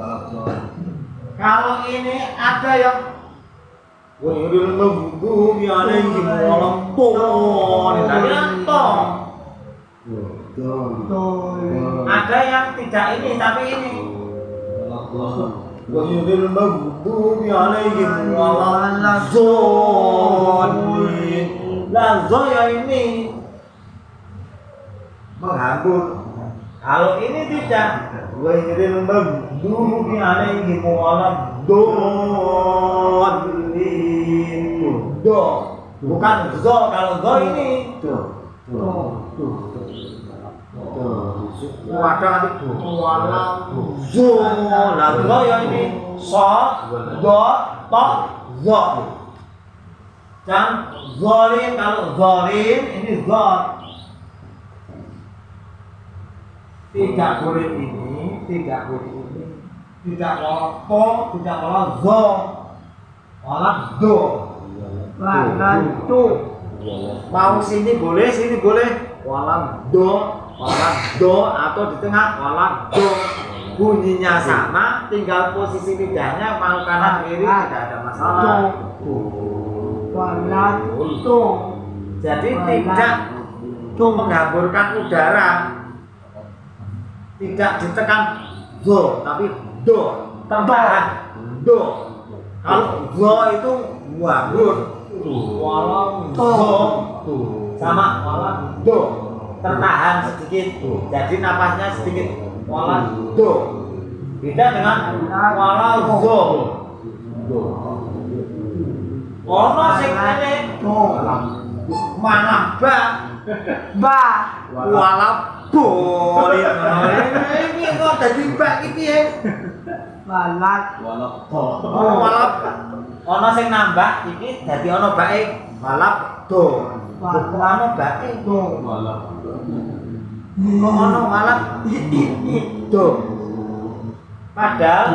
Kalau ini ada yang ghairil maghdubi 'alaihim waladdallin. Ada yang tidak ini tapi ini. Ghairil maghdubi 'alaihim waladdallin. Lah ya ini menghambur. Kalau ini tidak, ghairil maghdubi 'alaihim waladdallin. Do, bukan zo. Kalau zo ini do. Wadah nanti wala zo. Lah zo ya ini so, do, to, zo. Dan zolim, kalau zolim ini zor. Tidak boleh ini, tidak boleh ini. Tidak boleh to, tidak boleh zo. Walah do. Lan tu. Mau sini boleh. Walah do atau di tengah walah do. bunyinya sama, tinggal posisi lidahnya mau kanan kiri tidak ada masalah. Walat tuh. Jadi tidak menghamburkan udara, tidak ditekan do, tapi do, tertahan do. Kalau do itu wabur, walau do sama walau do, tertahan sedikit, jadi napasnya sedikit walau do. Beda dengan walau do. Ono sing ngene mana ba walau boleh ini kok dadi mbak iki piye Walat walap ono sing nambah iki dadi ono bae walap do ono bae do kok ono walap do padahal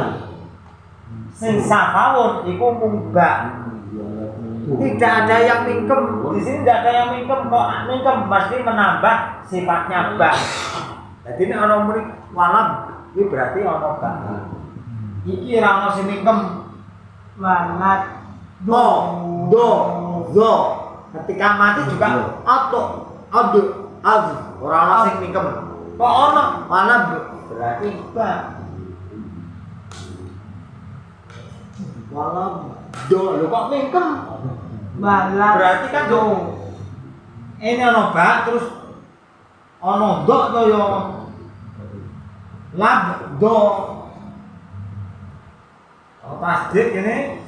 sing safawun iku munggah. Tidak ada yang mingkem, di sini tidak ada yang mingkem. Kok mingkem pasti menambah sifatnya bak. Jadi ini ono muni walam, ini berarti ono bak. Iki ora ono sing mingkem. walat Do. Ketika mati juga auto, adu, ora ono sing mingkem. Kok ono walam berarti bak. Walam do, lho kok mingkem? walat Berarti kan do. Ini ono bak terus ono do to yo. Lab do. Oh, tasdid ini.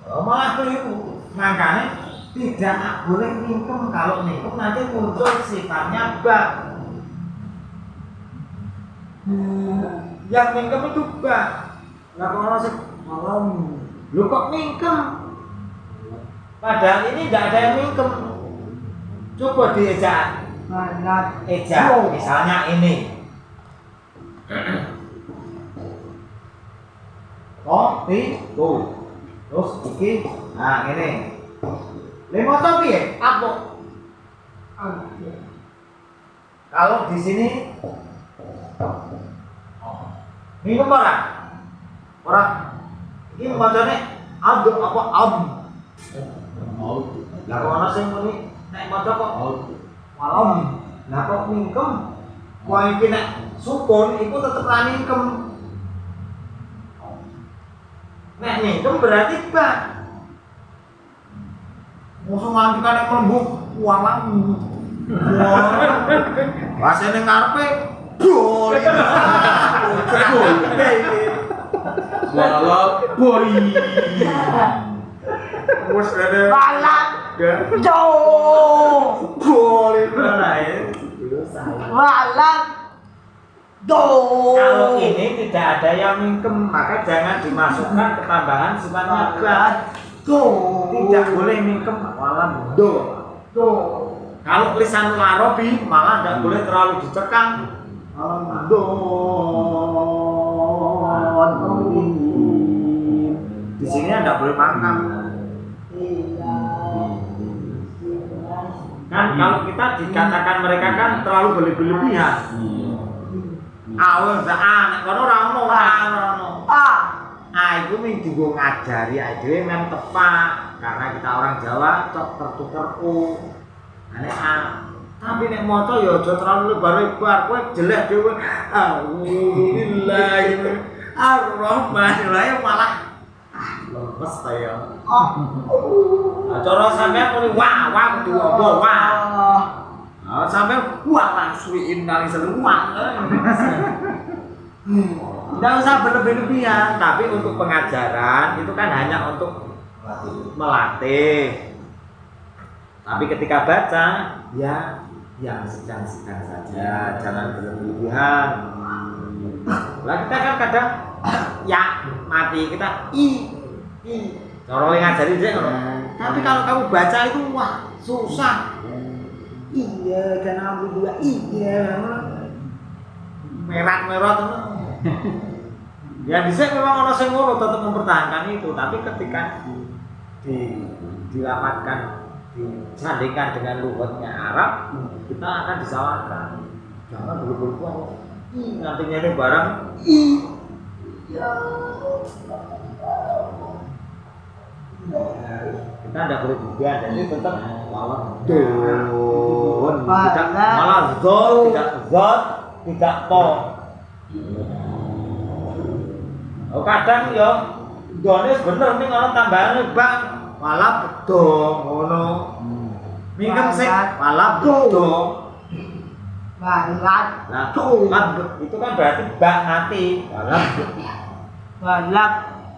Oh, malah keliru. Makanya tidak boleh mingkem. Kalau mingkem nanti muncul sifatnya bak. Yang mingkem itu bak. Lah kok ono sing malam. Lu kok mingkem? Padahal ini tidak ada yang mingkem. Coba diejak. walat Ejak, misalnya ini. Tuh. Terus iki, nah ini. Lima to piye? Apa? Kalau di sini mingkem ora? Ora. Iki macane ad apa am. Lah kok ana sing muni nek maca kok malam. Lah kok mingkem? Wah iki nek sukun iku tetep ra mingkem. Nek mingkem berarti bak. Musuh nganti kan mlembuk walang. Rasane ngarepe bol. Walau boy. Wes ada walat do boleh ya. walat do. Kalau ini tidak ada yang mingkem, maka jangan dimasukkan ketambahan sifatnya bak. do Tidak boleh mingkem walam do. do Kalau lisan Arabi malah tidak boleh terlalu ditekan. Walam do. Di sini tidak boleh makam. Kan kalau kita dikatakan mereka kan terlalu berlebihan. Awal nek kono ora ono iku ming dienggo ngajari dhewe memang tepat karena kita orang Jawa cok tertuker nek tapi nek maca ya aja terlalu lebar-lebar kowe jelek dhewe alhamdulillah ar-rahmanir malah lemes ta ya cara sampean muni wah kudu apa wah sampai wah suwiin kali seluruh tidak usah berlebih-lebihan, tapi untuk pengajaran itu kan hanya untuk melatih. Tapi ketika baca, ya yang sedang-sedang saja, jangan berlebihan. Lah kita kan kadang ya mati kita i. Cara ngajari dia ngono. Tapi kalau kamu baca itu wah susah. Iya, dan aku juga iya. Merah-merah tuh. Ya bisa memang orang sing ngono tetap mempertahankan itu, tapi ketika dilamatkan, disandingkan dengan lughatnya Arab, kita akan disalahkan. Jangan buru-buru nanti ini barang kita tidak boleh juga, jadi tetap waladun, tidak malah zol, tidak zot, tidak to. Oh, kadang ya done bener ning ana tambahane bang waladun ngono. Mingkem sik waladun. Balat. Nah, itu kan berarti bak mati. Balat.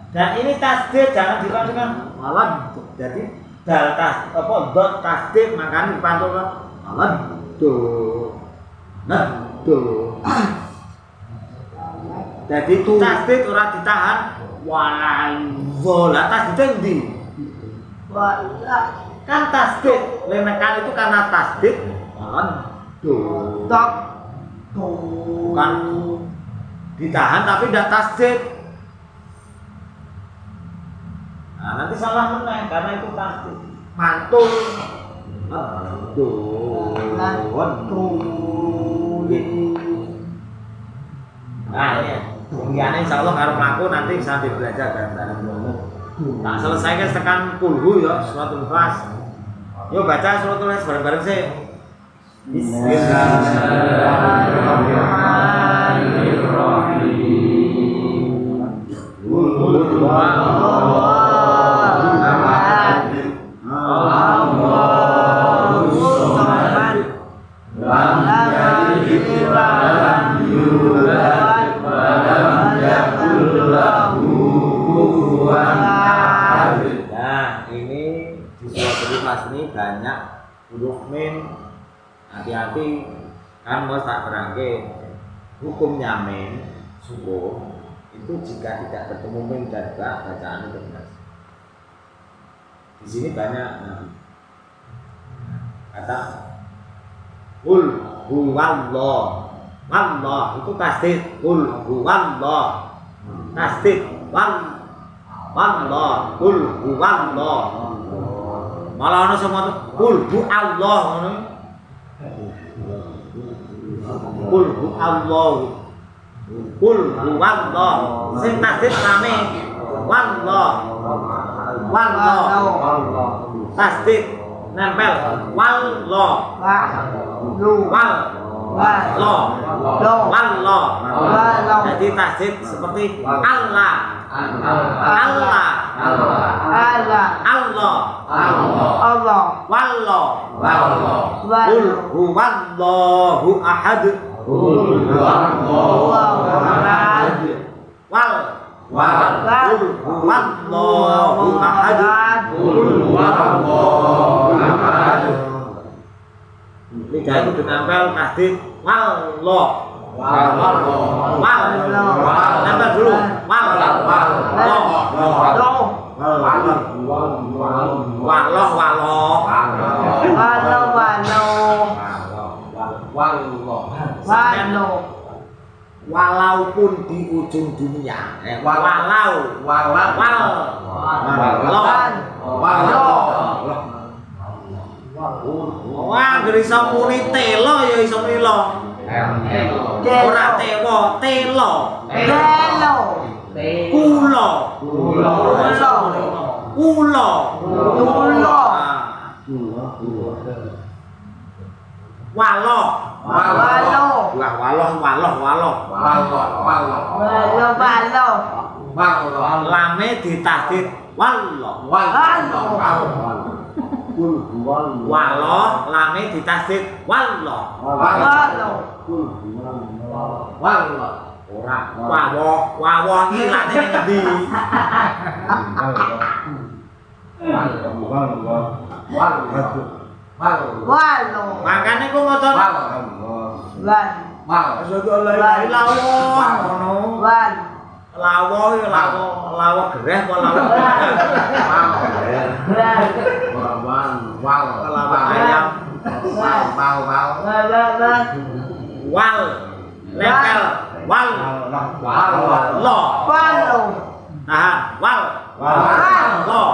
Dan ini tasdid jangan dipantulkan walad. Jadi dal tas apa dot tasdid makanya dipantulkan walad tuh. Nah, tuh. Jadi tasdid ora ditahan waladzol. Tasdid endi? Balat. Kan tasdid, lenekan itu karena tasdid walad tuh. Tok. Bukan ditahan tapi tidak tasdid. Nah, nanti salah meneh karena itu tasdid. Mantul. Aduh. Nah, ini kemudian insyaallah karo mlaku nanti sambil belajar bareng-bareng. Tak selesaikan tekan kulhu ya suratul Ikhlas. Yuk baca suratul Ikhlas bareng-bareng sih. Bismillahirrahmanirrahim. Qul huwallahu ahad. Allahus samad. Lam yalid wa lam yulad wa lam yakul lahu kufuwan ahad. Nah, ini di suratul Ikhlas ini banyak huruf mim. Hati-hati kan mau tak berangke hukumnya mim sukun itu jika tidak bertemu mim dan ba bacaan itu benar. Di sini banyak kata qul huwallah. Wallah itu tasdid, qul huwallah. Tasdid wallah qul huwallah. Malah ono semua qul huwallah ngono. Qul huwallahu. Qul huwallah. Sing tasdid rame. Wallah. Tasdid nempel. Wallah. Wallah. Jadi tasdid seperti Allah. Allah. Wallah. Qul huwallahu ahad. Qul huwallahu ahad. Qul huwallahu ahad. Qul huwallahu ahad. Lidah itu nempel tasdid wallah. Nempel dulu. Walaupun di ujung dunia, wah iso muni telo ya iso milo. Ora tewo, telo. Kulo. Lame ditasdid wallah. Wallah lame ditasdid wallah. Ora wawoh iki lane ngendi? Makane ku maca lawo gereh apa lawo ayam wal level wal lo nah wal lo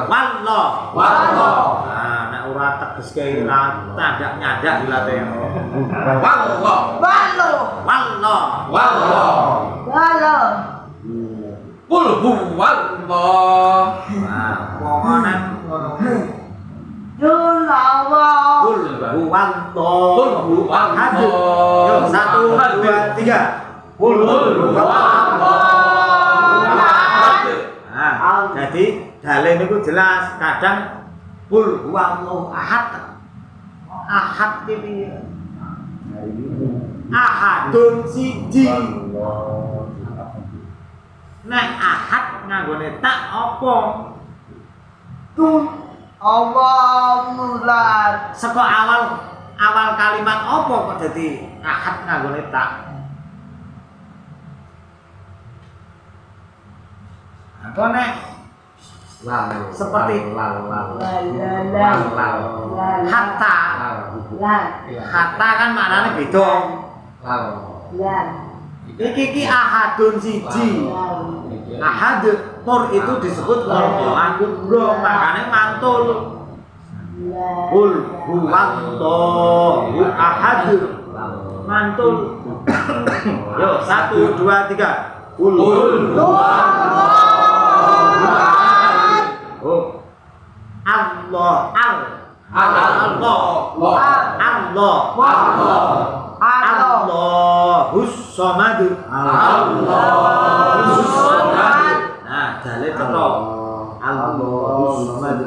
wal Wallah. Nah, nek ora tegeske ora tandak nyandak dilate. Wallah. Wallah. Wallah. Wallah. Wallah. Qul huwallah. Nah, pokoknya ngono. Julawah. Qul huwallah. Qul huwallah. Yo, 1 2 3. Qul huwallah. Nah, jadi dalil niku jelas kadang qul huwallahu ahad. Ahad iki piye? Ahadun siji. Nek ahad nganggone tak apa? Tun. Allah mulad. Saka awal kalimat apa kok dadi ahad nganggone tak? Apa nek seperti hatta. Hatta kan maknane beda. Iki ahadun siji. Ahad tur itu disebut Qur'an kubra, makane mantul. Qul huwallahu ahad. Mantul. Yo 1 2 3. Qul huwallahu ahad. Oh. Allah Allahus samad. Allahus samad. Nah, dalil teko. Allahus samad.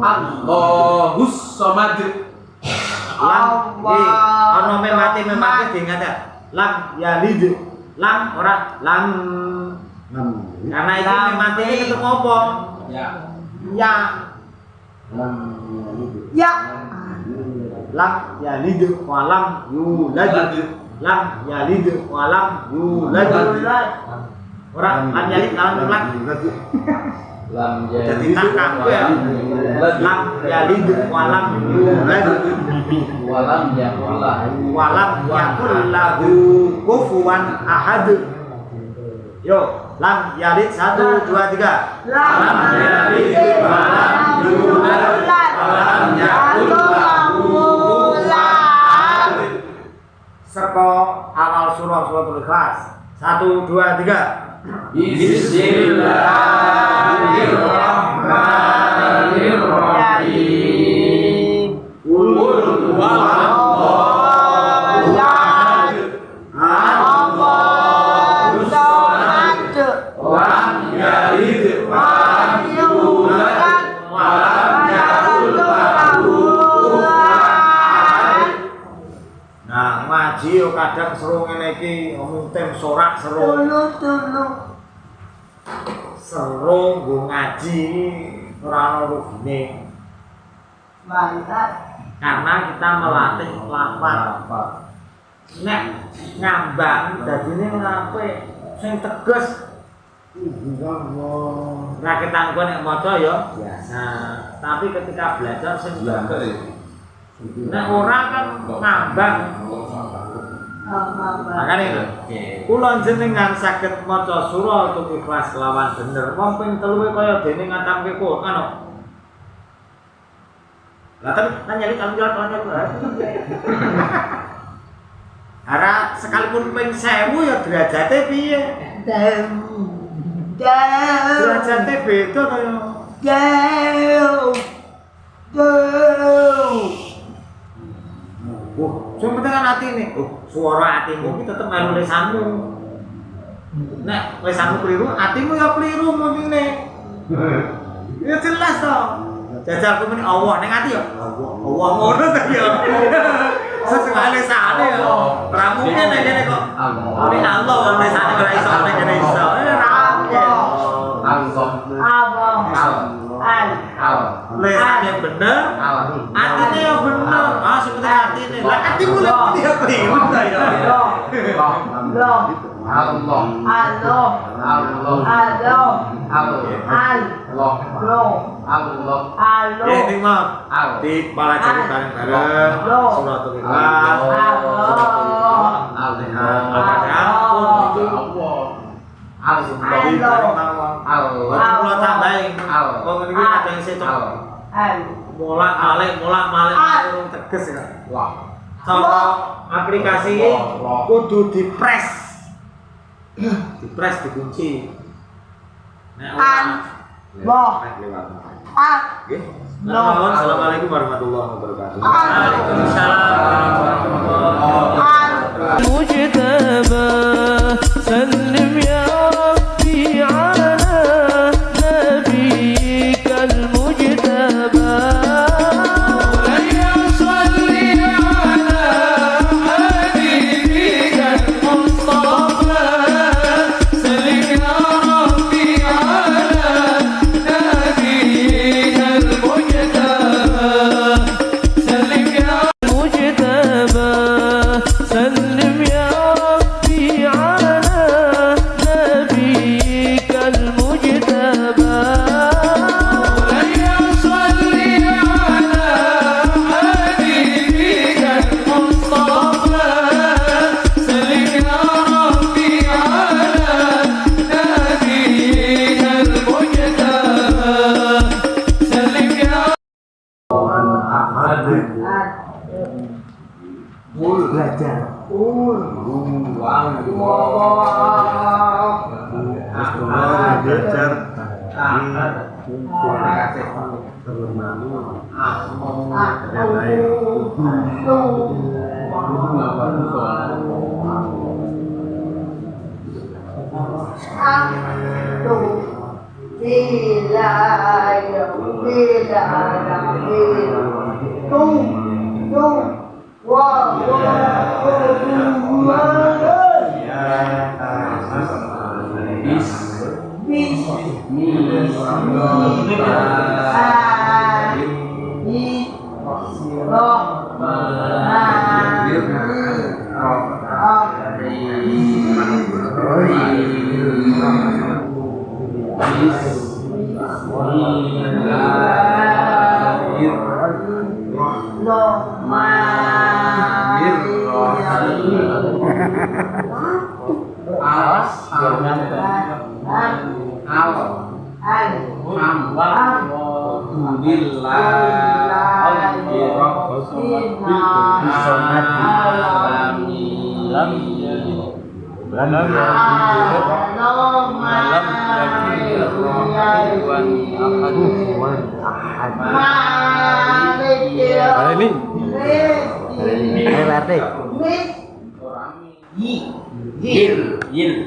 Allahus samad. Lam ana memati diingat ya. Lam yalid. Lam ora lam. Karena itu memati ini ketemu apa? Ya. Ya. Ya. Lam yalid wa lam yulad. Lam yalid wa lam yulad. Ora lam yalid lam yulad. Lam Jadi tak kaku ya. Lam yalid wa lam yulad. walam yakul Wa lam yakul lahu kufuwan ahad. Yo, lam yalid 1 2 3. Lam yalid wa lam yulad. Lam yakul lahu saka awal suratul Ikhlas. 1 2 3. Bismillahirrahmanirrahim. Qul huwallahu ahad. Allahus samad. Lam yalid wa lam yulad wa lam yakul lahu kufuwan. Nah, ngaji yo kadang seru ngene iki, omong tem sorak seru. Tulu. Seru nggo ngaji ora ono rugine. Mantap. Karena kita melatih lafaz. Nek ngambang dadine ngape sing tegas. Nah, kita engko nek maca ya biasa. Tapi ketika belajar sing tegas. Nek ora kan ngambang. Makanya kula jenengan saged maca suratul Ikhlas kelawan bener. Wong ping 3 kaya dene ngatamke Quran kok. Lah kan nyali kalau Ara sekalipun ping 1000 ya derajate piye? Derajate beda kaya. Sing penting kan atine. Suara atimu iki tetep melu lisanmu. Nek lisanmu keliru, atimu ya keliru mungkine. Ya jelas toh. Jajal ku muni Allah ning ati ya. Allah ngono ta ya. Sesuai lisane ya. Ora mungkin nek kene kok. Muni Allah wong lisane ora iso nek kene iso. Lisan yang bener, hatinya yang bener. Ah, sebenarnya hatinya. Lah hatimu lek dia keliru ta ya. Ini mah di pelajaran bareng-bareng suratul Ikhlas, Al-Fatihah, Allah tambahin. Molak-malik urung teges ya. Wah. Cara aplikasi iki kudu dipres. Dipres dikunci. Nek ora nggih. Assalamualaikum warahmatullahi wabarakatuh. Waalaikumsalam warahmatullahi wabarakatuh. مجتبى سلم يا ربي على نبيك المجتبى سلم يا ربي على نبيك المجتبى صلي على حبيبك المصطفى سلم يا ربي على نبيك المجتبى سلم يا belajar Yil.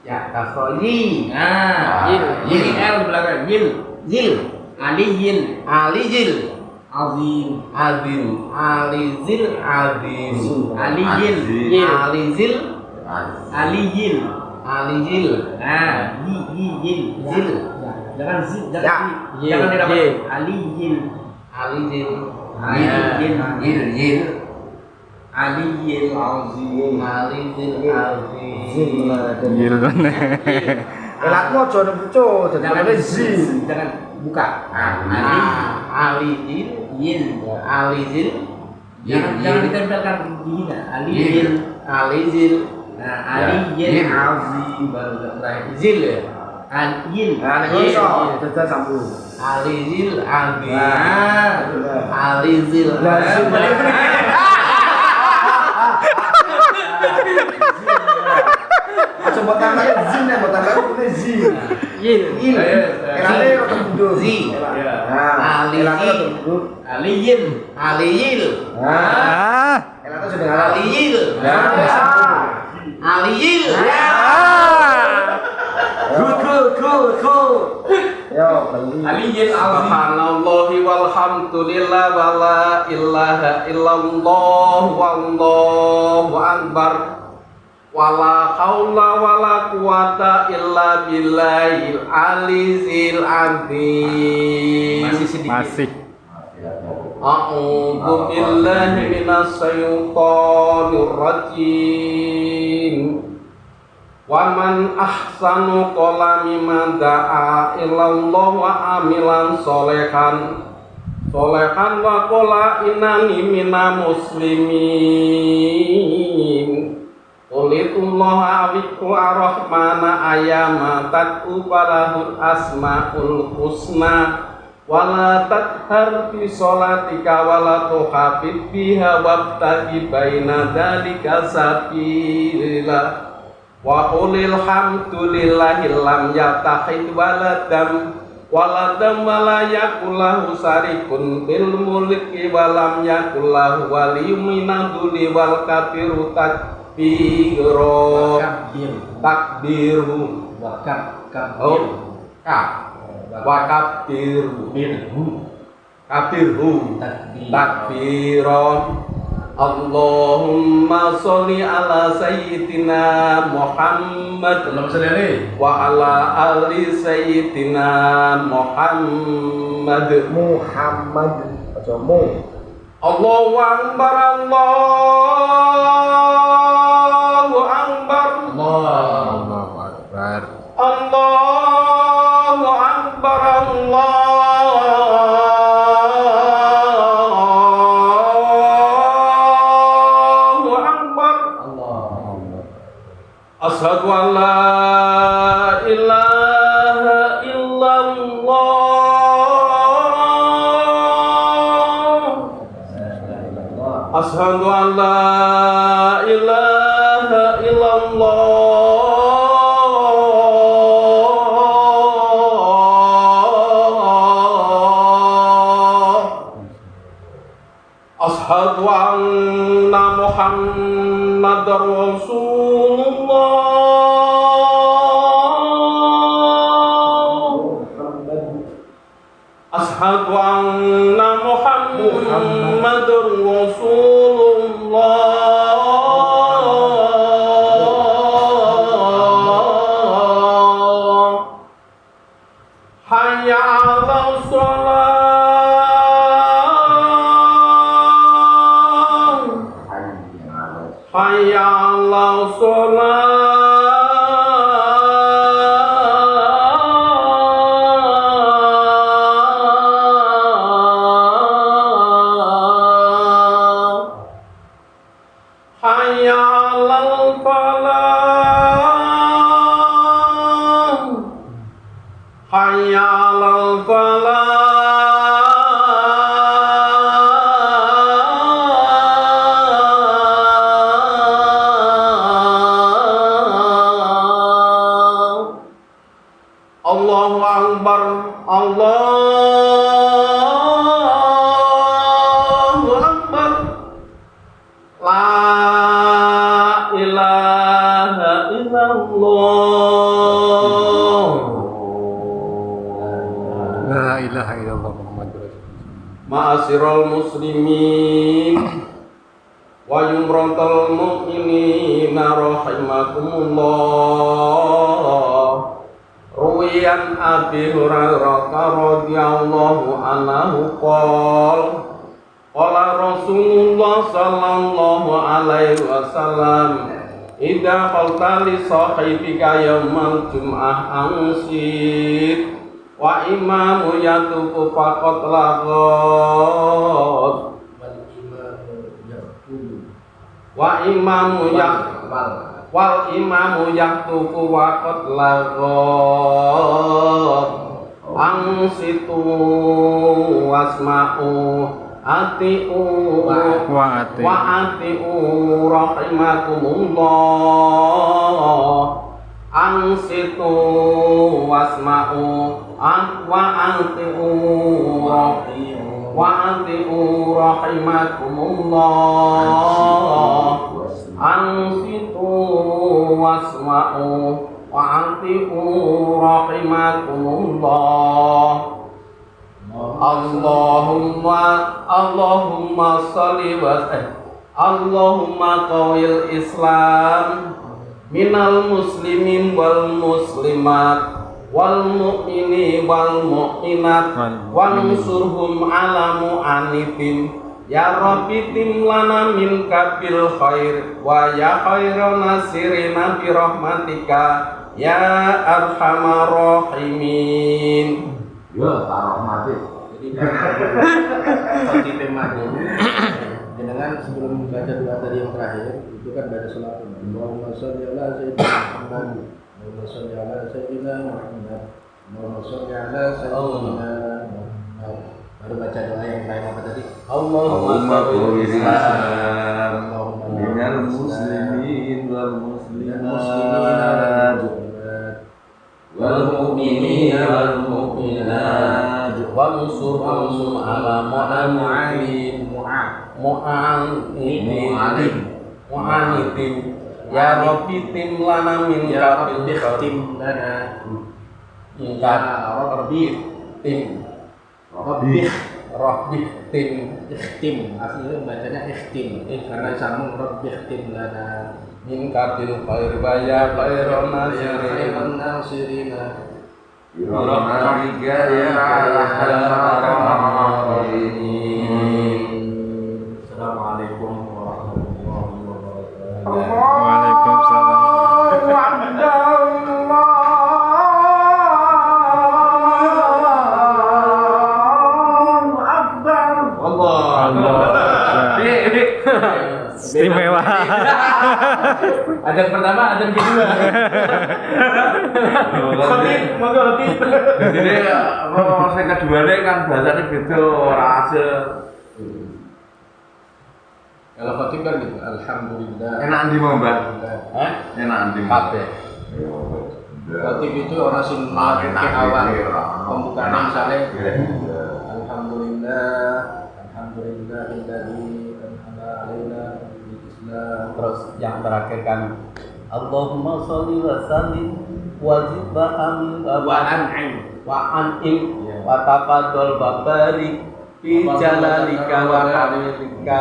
Ya, kasroh yi. Nah, yil. Yil L di belakang. Yil. Zil. Ali yil. Ali zil. Azim. Azim. Ali zil. Azim. Ali yil. Ali zil. Ali yil. Ali zil. Nah, yil. Zil. Jangan zil. Jangan didapat. Ali yil. Ali zil. Yil. Aliyil azim. Aliyil azim. Elatmu aja nempuco, Jangan jangan buka. Aliyil yil. Aliyil. Jangan ditempelkan di sini. Aliyil. Aliyil. Nah, aliyil azim baru terakhir. Zil ya. Aliyil. Dadah sambung. Aliyil azim. Aliyil. Aja mbok tambah zin ya, mbok tambah zin. Yil. Elane ora tembus. Zi. Nah, elane ora tembus. Aliyil. Aliyil. Elane sudah ngalah. Aliyil. Aliyil. Good. Yo, Aliyil subhanallahi walhamdulillah wala ilaha illallah wallahu akbar wala haula wala quwata illa billahil alizil azim. Masih. A'udzu billahi minas syaitonir rajim. Wa man ahsanu qala mimman da'a ilallah wa amilan solehan wa qala innani minal muslimin. Qulitullaha awiku arrahmana ayama tad'u falahul asmaul husna wala tathar fi sholatika wala tuhafid biha wabtagi baina dzalika sabila wa qulil hamdulillahi lam yattakhid waladam wala yakullahu sarikun bil mulki walam yakullahu waliyum minaduli wal kabiru takbiru kabirhu takbiron Allahumma sholli ala sayyidina Muhammad wa ala ali sayyidina Muhammad Allahu akbar Allahu akbar Allahu akbar Allahu akbar Asyhadu an la ilaha illallah Asyhadu an la ilaha illallah Asyhadu anna Muhammadar Rasulullah Asyhadu anna Muhammadar Rasulullah Hayya 'alas shalah Hayya 'alas shalah Hayya 'alal falah Hayya 'alal falah Allahu akbar Allahu akbar La ilaha illallah La ilaha illallah Muhammadur Rasulullah. Ma'asyiral muslimin wa yumratal mu'minina rahimakumullah Ruwiyan Abi Hurairah radhiyallahu anhu qala Rasulullah sallallahu alaihi wasallam idza qalta li sahibika yaumal jum'ah ansid wa imamu yatufu faqat laghot wa imamu wal imamu yatufu faqat laghot ansitu wasma'u atiu wa atiu rahimakumullah ansitu wasma'u wa atiu rahimakumullah ansitu wasma'u wa atiu rahimakumullah Allahumma salli wa Allahumma qawil Islam minal muslimin wal muslimat wal mu'mini wal mu'minat wal nursurhum ala mu'anifin ya rabbi tim lana min kabil khair wa ya khairan nasirina bi rahmatika ya arhamar rahimin. Ya, taruh mati. Jadi seperti tema dulu. Dengan sebelum baca doa tadi yang terakhir itu kan baca salat. Allahumma sholli ala sayyidina Muhammad. Allahumma sholli ala sayyidina Muhammad. Allahumma sholli ala sayyidina Baru baca doa yang lain apa tadi? Allahumma qawwil Islam Allahumma minal muslimin wal muslimat wal mu'minina wal mu'minat wansur ala mu'anidin ya Rabbi tim lana min kabil tim lana Rabbi tim Rabbi tim aslinya bacanya ikhtim karena sambung Rabbi tim lana min kabil khair baya khairona sirina Rahmatika ya arhamar rahimin. Assalamualaikum warahmatullahi wabarakatuh. Waalaikumsalam. Istimewa. Ada yang pertama, ada yang kedua. Jadi proses kedua ini kan bahasanya gitu rasa. Kalau khotib kan gitu, alhamdulillah. Enak di mau mbak? Enak di mau? Kabeh. Khotib itu orang sing ke awal pembukaan misalnya alhamdulillah, alhamdulillah alladzi an'ama 'alaina bil Islam. Terus yang terakhir kan Allahumma sholli wa sallim wa zid wa amin wa an'im wa taqaddal babari fi jalalika wa kamilika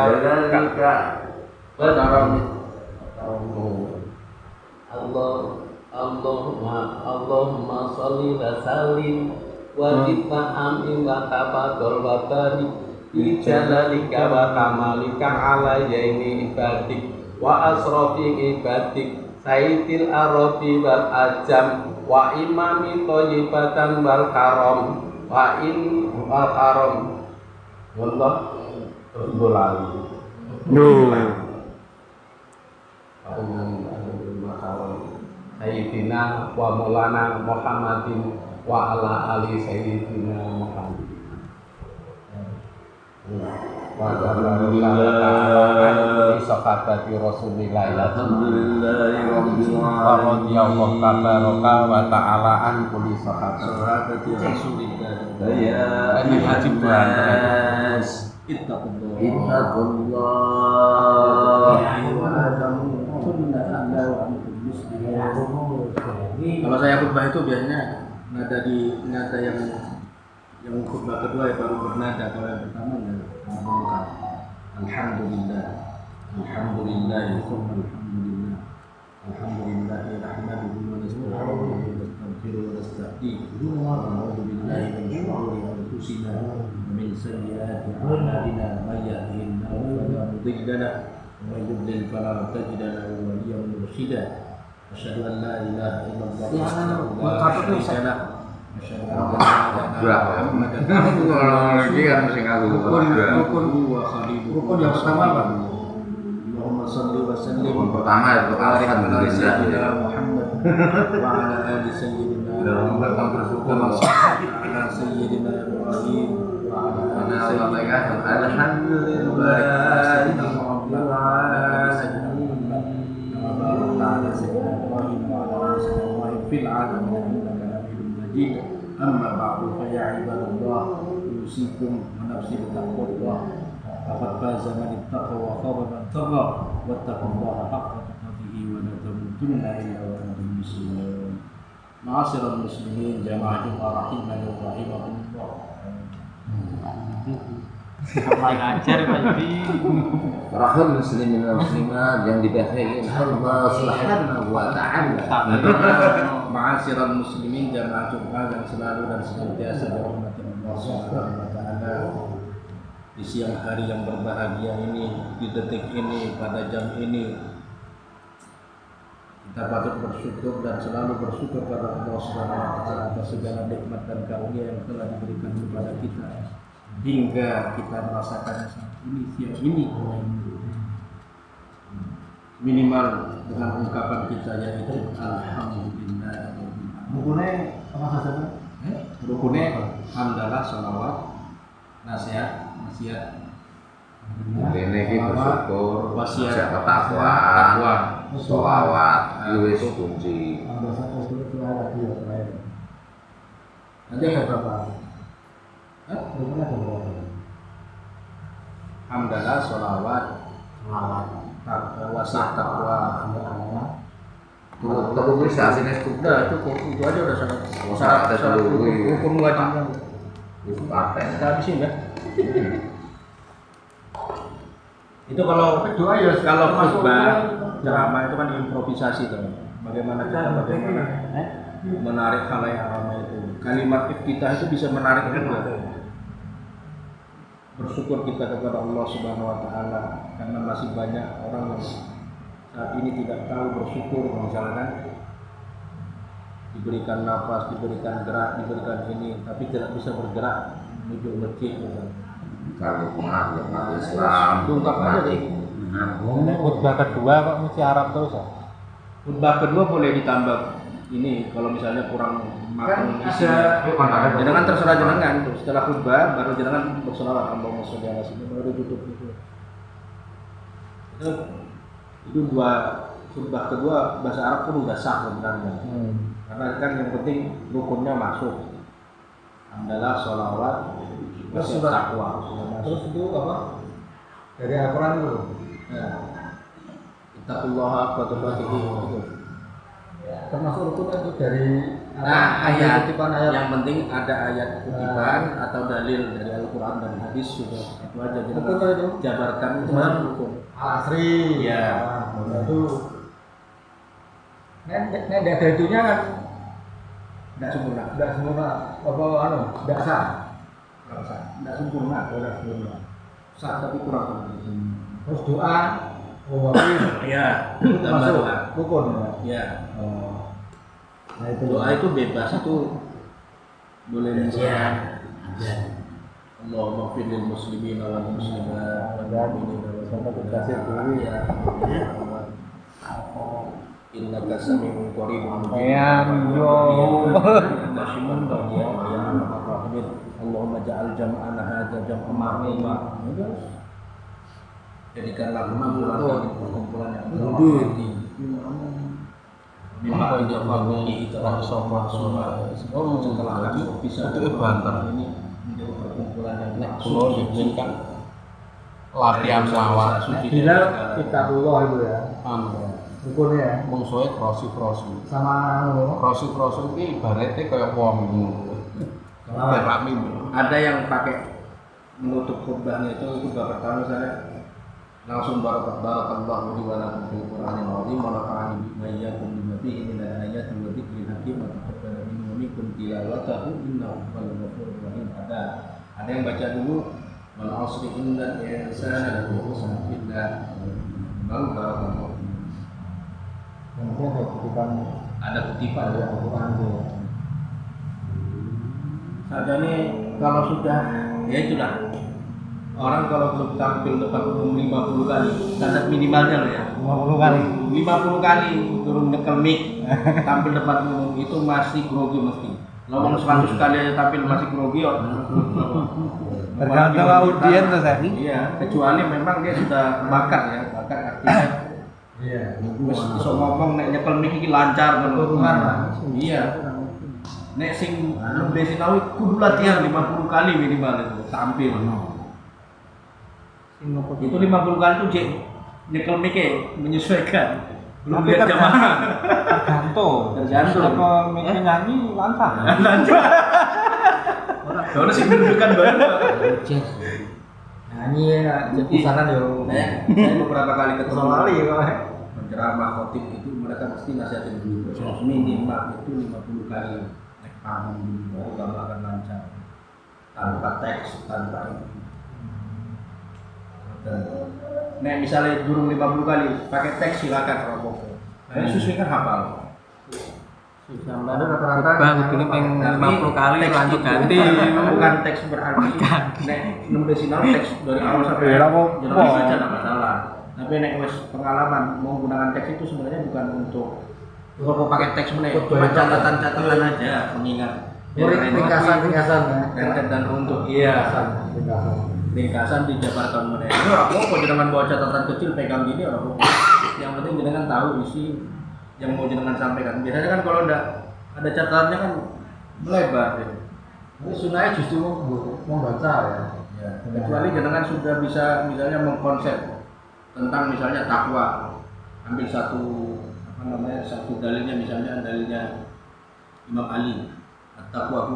Allahumma sholli wa sallim wa zid wa amin wa taqaddal babari fi jalalika wa kamalika ala yaini ibadik wa asrafi ibadik sayyidil arabi wal ajam wa imami thayyibatan wal karam wa in wal karam wallah terbolali Sayyidina wa maulana Muhammadin wa ala ali sayyidina Muhammad wa sallallahu sahabati rasulillah Alhamdulillahi rabbil wa radiyallahu alamin. tabaraka wa ta'ala an kulli sahabati rasulillah Ya ini wajib Tuhan nas ittaqullah ittaqullah kalau saya khutbah itu biasanya nada yang khutbah kedua ya baru bernada. Kalau yang pertama ya mengumumkan alhamdulillah alhamdulillah alhamdulillah alhamdulillah nahmaduhu wa nasta'inuhu wa nastaghfiruhu wa nasta'dinuhu wa na'udzu billahi min shururi anfusina wa min sayyiati a'malina may yahdihillahu fala mudilla lahu wa may yudlil fala tajida lahu waliyyan mursyida. Asyhadu an la ilaha illallah wa asyhadu anna Rukun yang pertama apa? Allahumma shalli wa sallim. Rukun pertama itu alhamdulillah. Muhammad wa ala ali sayyidina Muhammad ala sayyidina Ibrahim wa ala ali sayyidina Amma ba'du fa ya ibadallah usikum wa nafsi bittaqwallah faqad faza man ittaqa wa khaba man tagha wattaqullaha haqqa tuqatih wa la tamutunna illa wa antum muslimun. Ma'asyiral muslimin jamaah Jumat rahimani wa rahimakumullah. Main ajar Pak Yudi. Rahim muslimin dan muslimat yang dibahagiakan Allah Subhanahu wa ta'ala. Ma'asyiral muslimin jamaah Jumat yang selalu dan senantiasa dirahmati Allah Subhanahu wa ta'ala. Di siang hari yang berbahagia ini, di detik ini, pada jam ini, kita patut bersyukur dan selalu bersyukur pada Allah Subhanahu wa ta'ala atas segala nikmat dan karunia yang telah diberikan kepada kita hingga kita merasakan saat ini, siang ini. Minimal dengan ungkapan kita yaitu alhamdulillah. Rukunnya apa saja? Rukunnya hamdalah, sholawat, nasihat. Ini kita bersyukur, Wasiat. jaga takwaan, sholawat, wis kunci. Nanti ada berapa? Hamdalah, sholawat, wasiat takwa. Terus asine Udah cukup, itu aja udah Syarat hukum wajibnya. Wis paten. Kita habisin ya. Itu kalau doa ya, kalau khutbah ceramah itu kan improvisasi teman. Bagaimana kita menarik khalayak ramai itu. Kalimat iftitah itu bisa menarik juga. Bersyukur kita kepada Allah Subhanahu wa taala karena masih banyak orang yang saat ini tidak tahu bersyukur, misalkan diberikan nafas, diberikan gerak, diberikan ini, tapi tidak bisa bergerak menuju masjid misalkan. Kalau umat Islam Itu ungkap aja deh. Khutbah kedua kok mesti Arab terus ya? Khutbah kedua boleh ditambah ini kalau misalnya kurang makan isinya. Jangan terserah jenengan tuh. Setelah khutbah baru jenengan berselawat Allahumma sholli ala sayyidina baru tutup itu. Itu dua khutbah kedua bahasa Arab pun udah sah sebenarnya. Karena kan yang penting rukunnya masuk. Hamdalah, sholawat, wasiat takwa. Terus itu apa? Dari Al-Quran itu. Ittaqullah haqqa tuqatih. Termasuk rukun itu dari Ayat kutipan ayat. yang penting ada ayat kutipan atau dalil dari Al-Quran dan hadis sudah itu aja kita Rukun itu. jabarkan itu masuk rukun. Asri. Iya. Itu. Nek ada itunya kan Tidak sempurna, tidak sempurna. Apa tidak sah. tidak sempurna, Tidak sempurna. sah tapi kurang. Terus doa. Oh, Iya, itu tambah masuk doa. rukun. Ya, Nah itu. doa itu bebas itu boleh misalnya. Allahumma fir lil muslimin wal muslimat wal mu'minin wal mu'minat. Innaka sami'un qaribun Allahumma ja'al jam'ana hadza jam'an marhuma. Jadikanlah perkumpulan yang berhati. Mimma idza faqih itra sama setelah kami bisa itu banter ini menjadi perkumpulan yang nek kula diinginkan latihan sawah Bila kita keluar itu ya. Rukunnya. Mungsuhe krosi Sama iki ibaratnya kayak wong berak mimpi. ada yang pakai menutup khutbahnya itu bapak pertama misalnya langsung barakallahu li wa lakum fil qur'anil azim wa nafa'ani bima iyyakum bima fihi min al-ayati wa dzikril hakim wa taqabbal minkum tilawatahu innahu huwal ghafurur rahim. Ada yang baca dulu wal 'asri innal insana lafi khusr illa man barakallahu. Mungkin ada kutipan Ada kutipan dari Al-Quran itu. Saja nih kalau sudah ya itulah orang kalau belum tampil depan umum 50 kali standar minimalnya loh ya 50 kali. 50 kali turun nyekel mic tampil depan umum itu masih grogi mesti ngomong 100 kali aja tampil masih grogi ya Tergantung audien tuh saya. iya kecuali memang dia sudah bakat ya bakat artinya Iya. wis iso ngomong nek nyekel mic iki lancar Keturunan lah. iya nek sing nembe sinau kudu latihan 50 kali minimal itu tampil itu 50 kali tuh Jek nyekel mic menyesuaikan belum Tapi lihat jamaah Tergantung. Apa mikir nyanyi lantang. lancar soalnya sih menunjukkan baru Nyanyi ya, jadi saran yo. saya beberapa kali ketemu Soalnya kok. penceramah khotib itu mereka mesti nasihatin dulu minimal itu 50 kali naik panggung dulu baru kamu akan lancar tanpa teks tanpa ini. Nah misalnya durung 50 kali pakai teks silakan rombong. Nah sesuaikan hafal. Ada rata-rata Bang, ini peng 50 kali teks lanjut itu ganti. bukan teks berarti. Nek nembe sinau teks dari awal sampai Ya, apa? jangan baca tidak masalah. Tapi nek wes pengalaman menggunakan teks itu sebenarnya bukan untuk kalau pakai teks meneh, cuma catatan-catatan aja pengingat. ringkasan ya. Rentet dan runtuh. Iya. ringkasan dijabarkan mereka. Ini orang mau jenengan bawa catatan kecil pegang gini orang mau. Yang penting jenengan tahu isi yang mau jenengan sampaikan. Biasanya kan kalau ada catatannya kan melebar. Ya. Ini sunahnya justru membaca ya. Ya, kecuali jenengan sudah bisa misalnya mengkonsep tentang misalnya takwa, ambil satu dalilnya misalnya dalilnya Imam Ali, takwa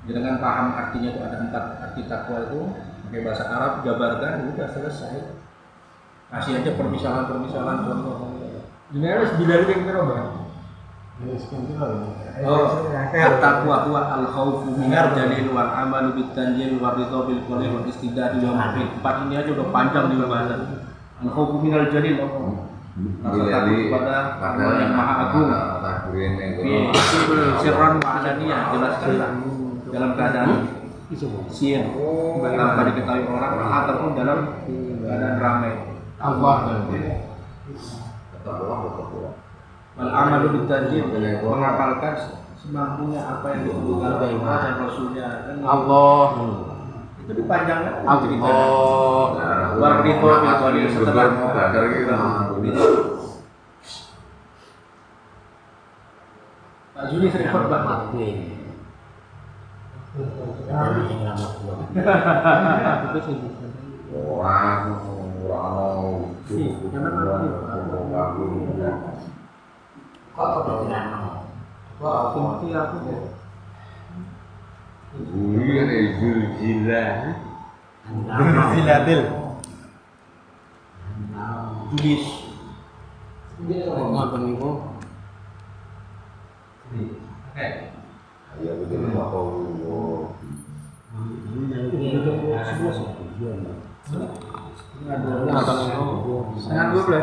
jenengan paham artinya itu ada 4 arti takwa itu pakai bahasa Arab jabarkan udah selesai. Kasih aja permisalan contoh. Ini harus bilari yang kira bang. At-taqwa huwa al-khawfu minal jalil wal amalu bit tanjil wal ridha bil qalil wal istidad bil ma'ruf. 4 ini aja udah panjang di pembahasan. Al-khawfu minal jalil rasa takut kepada Allah yang Maha Agung. Sirran wa alaniyah, jelaskan dalam keadaan sir tanpa diketahui orang ataupun dalam keadaan ramai. Allah wal amalu bitanjil, mengamalkan semampunya apa yang disebutkan oleh Allah dan Rasulnya. Allah itu dipanjangkan Allah war ridho bil qalil setelah Pak Juni sering khotbah Zilatil. tulis Ngoten niku. Ya betul apa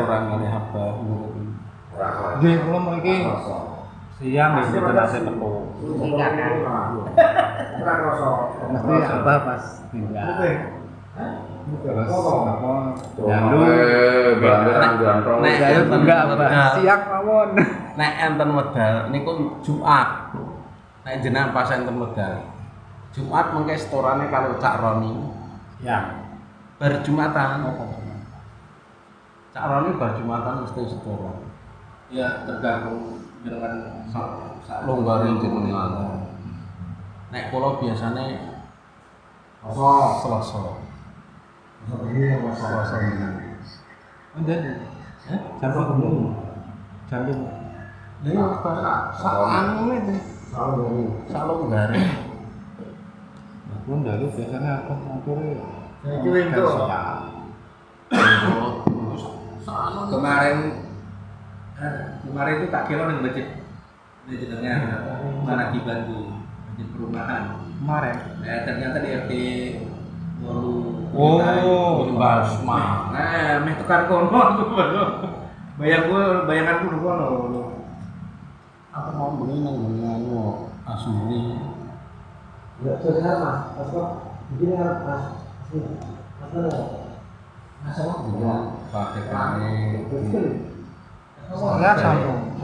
Orang kali haba. Nggih, kula mriki siang nggih mboten nate teko. Mesti apa pas tinggal. Terus apa? Jalu. Enggak apa. Siang mawon. Nek enten medal niku Jumat. Nek jenengan pas enten medal. Jumat mengke setorane kalau Cak Roni. Ya. Berjumatan. Cak Roni berjumatan mesti setoran. ya tergantung dengan Sak longgarin jenengan. Nek kula biasane Selasa. Selasa. Jam jam Lha sak anu itu. Sak longgarin. aku ndalu biasanya aku ngature. Itu itu. Kemarin itu tak kira ning masjid jenengan mana dibantu masjid perumahan. Kemarin. Ternyata di RT Walu. Oh, Basma. Nah, meh tekan kono aku baru. Bayanganku nang kono. Aku mau beli nang anu Asuri. Ya sudah mas. Apa? Begini harus mas. Masalah. Pakai kane. Saya sambung.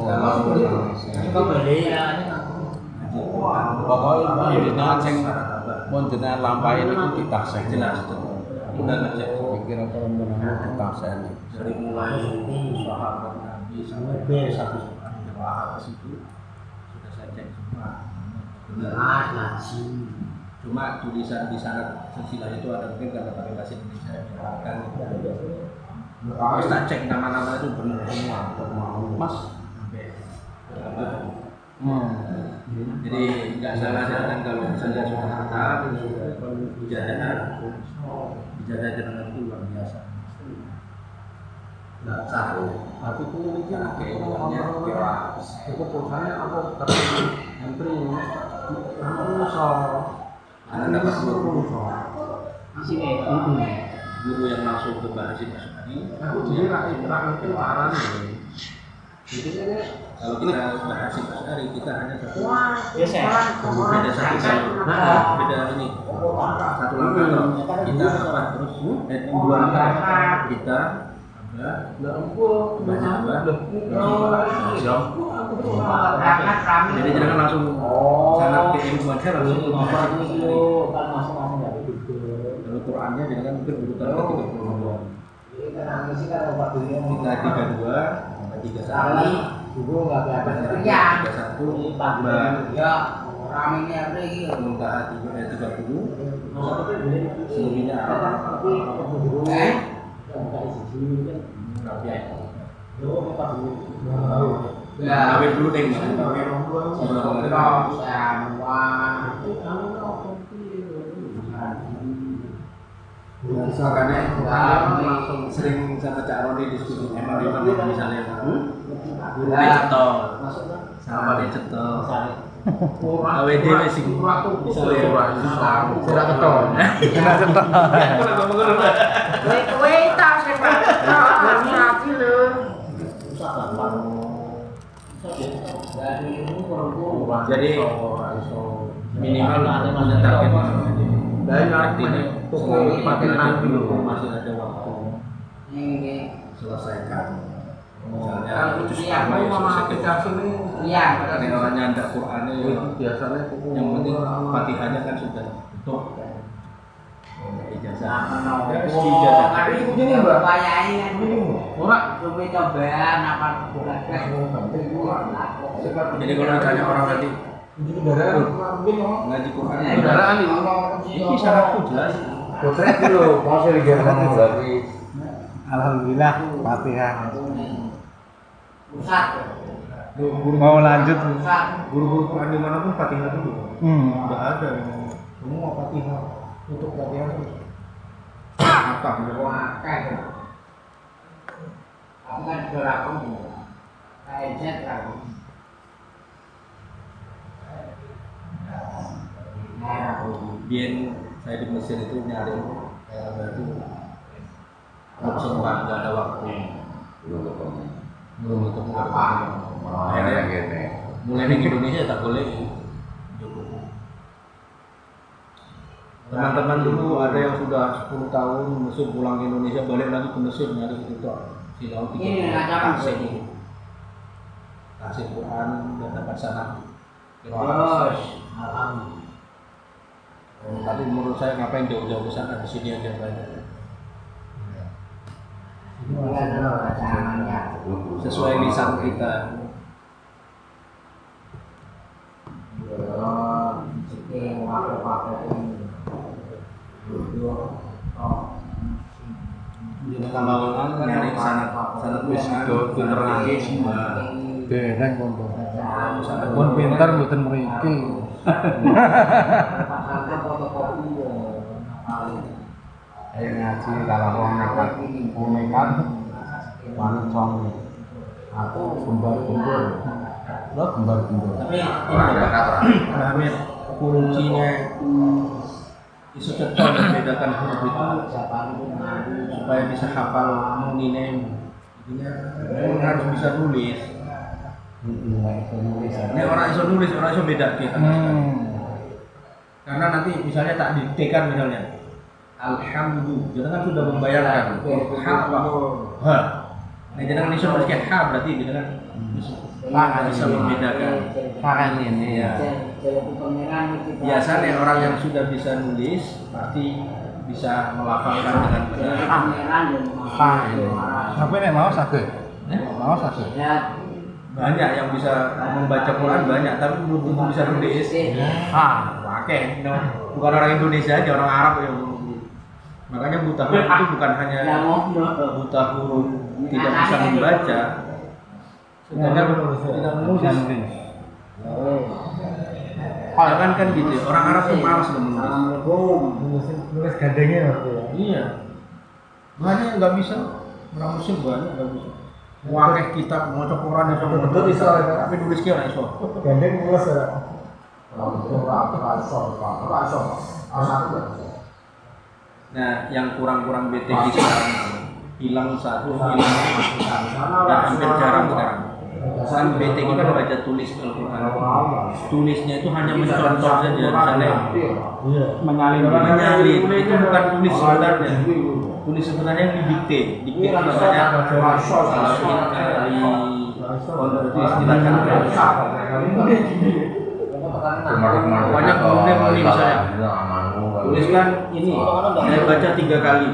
Pokoknya jenengan sing mun jenengan lampahi niku ditaksen. Jelas. Udah ngecek Kira kalau menang ditaksen. dari mulai sahabat Nabi sampai satu sahabat itu sudah saya cek semua. Benar. Cuma tulisan di sana silsilah itu ada mungkin karena pakai bahasa Indonesia kan. Terus tak cek nama-nama itu benar semua. Mas. Jadi nggak salah kan kalau misalnya sudah hafal ijazah jenengan itu luar biasa. Nggak tahu. Tapi itu ini Kayaknya kira itu pulsanya apa? Tapi entry Anda dapat guru yang masuk ke Mbak Hasim Asyari. Aku jadi rakyat itu parah nih. Jadi ini Kalau kita Mbak Hasim Asyari kita hanya satu. Biasa. Beda satu beda ini. Satu langkah kita apa terus dua langkah kita ada enggak empuk. baca apa? Berangkat kami. Jadi jangan langsung sangat ke ilmu aja langsung ilmu Apa aja. itu kan masuk kamu nggak begitu. Kalau Qurannya jangan mungkin urutan ke 32. Karena sih kan obat dunia Kita 32, 31, dulu nggak kelihatan. Iya. 31, tambah Ya, ramenya apa iki? Muntaha 30, selebihnya apa? Ya, Kawin dulu deh. Makanya langsung sering sama Cak Roni diskusi emang di mana misalnya guru di cetok sama di cetok AWD masih misalnya Sudah ketol. kowe tak sing mati lho. jadi minimal ada target Banyak ini toko paketan dulu. masih ada waktu Ini selesaikan misalnya Kalau khusus iya, pertama ya Mama selesaikan aplikasi ini iya, ini orangnya ada Qurannya ya biasanya yang penting Fatihahnya kan sudah tutup ijazah ya ijazah Kali ini, Mbak. bayai kan. Ora. Coba cobaan apa bulan. jadi kalau ditanya orang tadi Ini kendaraan mungkin ngaji Quran kendaraan ini. ini syaratku jelas Potret dulu, mau sih digerakkan dari Alhamdulillah Fatihah. Pusat. Mau lanjut? Pusat. guru-guru Quran dimanapun Fatihah dulu nggak ada yang semua Fatihah untuk Fatihah apa Wah, kayak. Aku kan berapa nih? Kayak jet aku. Biar saya di Mesir itu nyari kayak apa itu harus sempat nggak ada waktu belum ketemu akhirnya mulai di Indonesia tak boleh teman-teman dulu ada yang sudah 10 tahun Mesir pulang ke Indonesia balik lagi ke Mesir nyari itu si laut Ini nggak kasih Quran dan dapat sana Terus. tapi menurut saya ngapain jauh-jauh ke sana di sini aja banyak sesuai lisan kita. Jadi kalau nyari sanad wisdo pinter lagi Dereng pun. Pun pinter mboten mriki. Ayo ngaji kalau wong nekat nekat wancong. Aku gembar-gembur. Lo gembar-gembur. tapi ini kuncinya isu cetok membedakan huruf itu supaya bisa hafal nuninem intinya harus bisa nulis. Ini orang iso nulis, orang iso beda kita. Karena nanti misalnya tak diktekan misalnya alhamdulillah, kita kan sudah membayarkan ha apa? Ha. Nah, jangan iso nulis kayak ha berarti kita kan bisa membedakan. Karen ini ya. Biasanya orang yang sudah bisa nulis pasti bisa melafalkan dengan benar. Sampai nek mau saged. Mau saged. Banyak yang bisa membaca Quran banyak, tapi belum tentu bisa nulis. Pakai, bukan orang Indonesia aja, orang Arab yang makanya buta huruf itu bukan hanya buta huruf tidak bisa membaca, tidak menulis. Jangan kan gitu, orang Arab tuh malas menulis. Nulis gandengnya waktu ya. Iya, banyak yang nggak bisa, orang Muslim banyak nggak bisa. Wakeh kitab mau Quran yang sampai Betul iso, tapi nulis kira iso. Gandeng nulis ya. Nah, yang kurang-kurang BTG sekarang hilang satu, hilang dan hampir jarang sekarang. Kan BTG kan baca tulis Al-Quran. Tulisnya itu hanya mencontoh saja, misalnya menyalin. Itu bukan tulis sebenarnya. Tulis sebenarnya yang didikte. Dikte itu misalnya Itu istilahnya pokoknya kemudian ini misalnya tuliskan ini saya baca 3 kali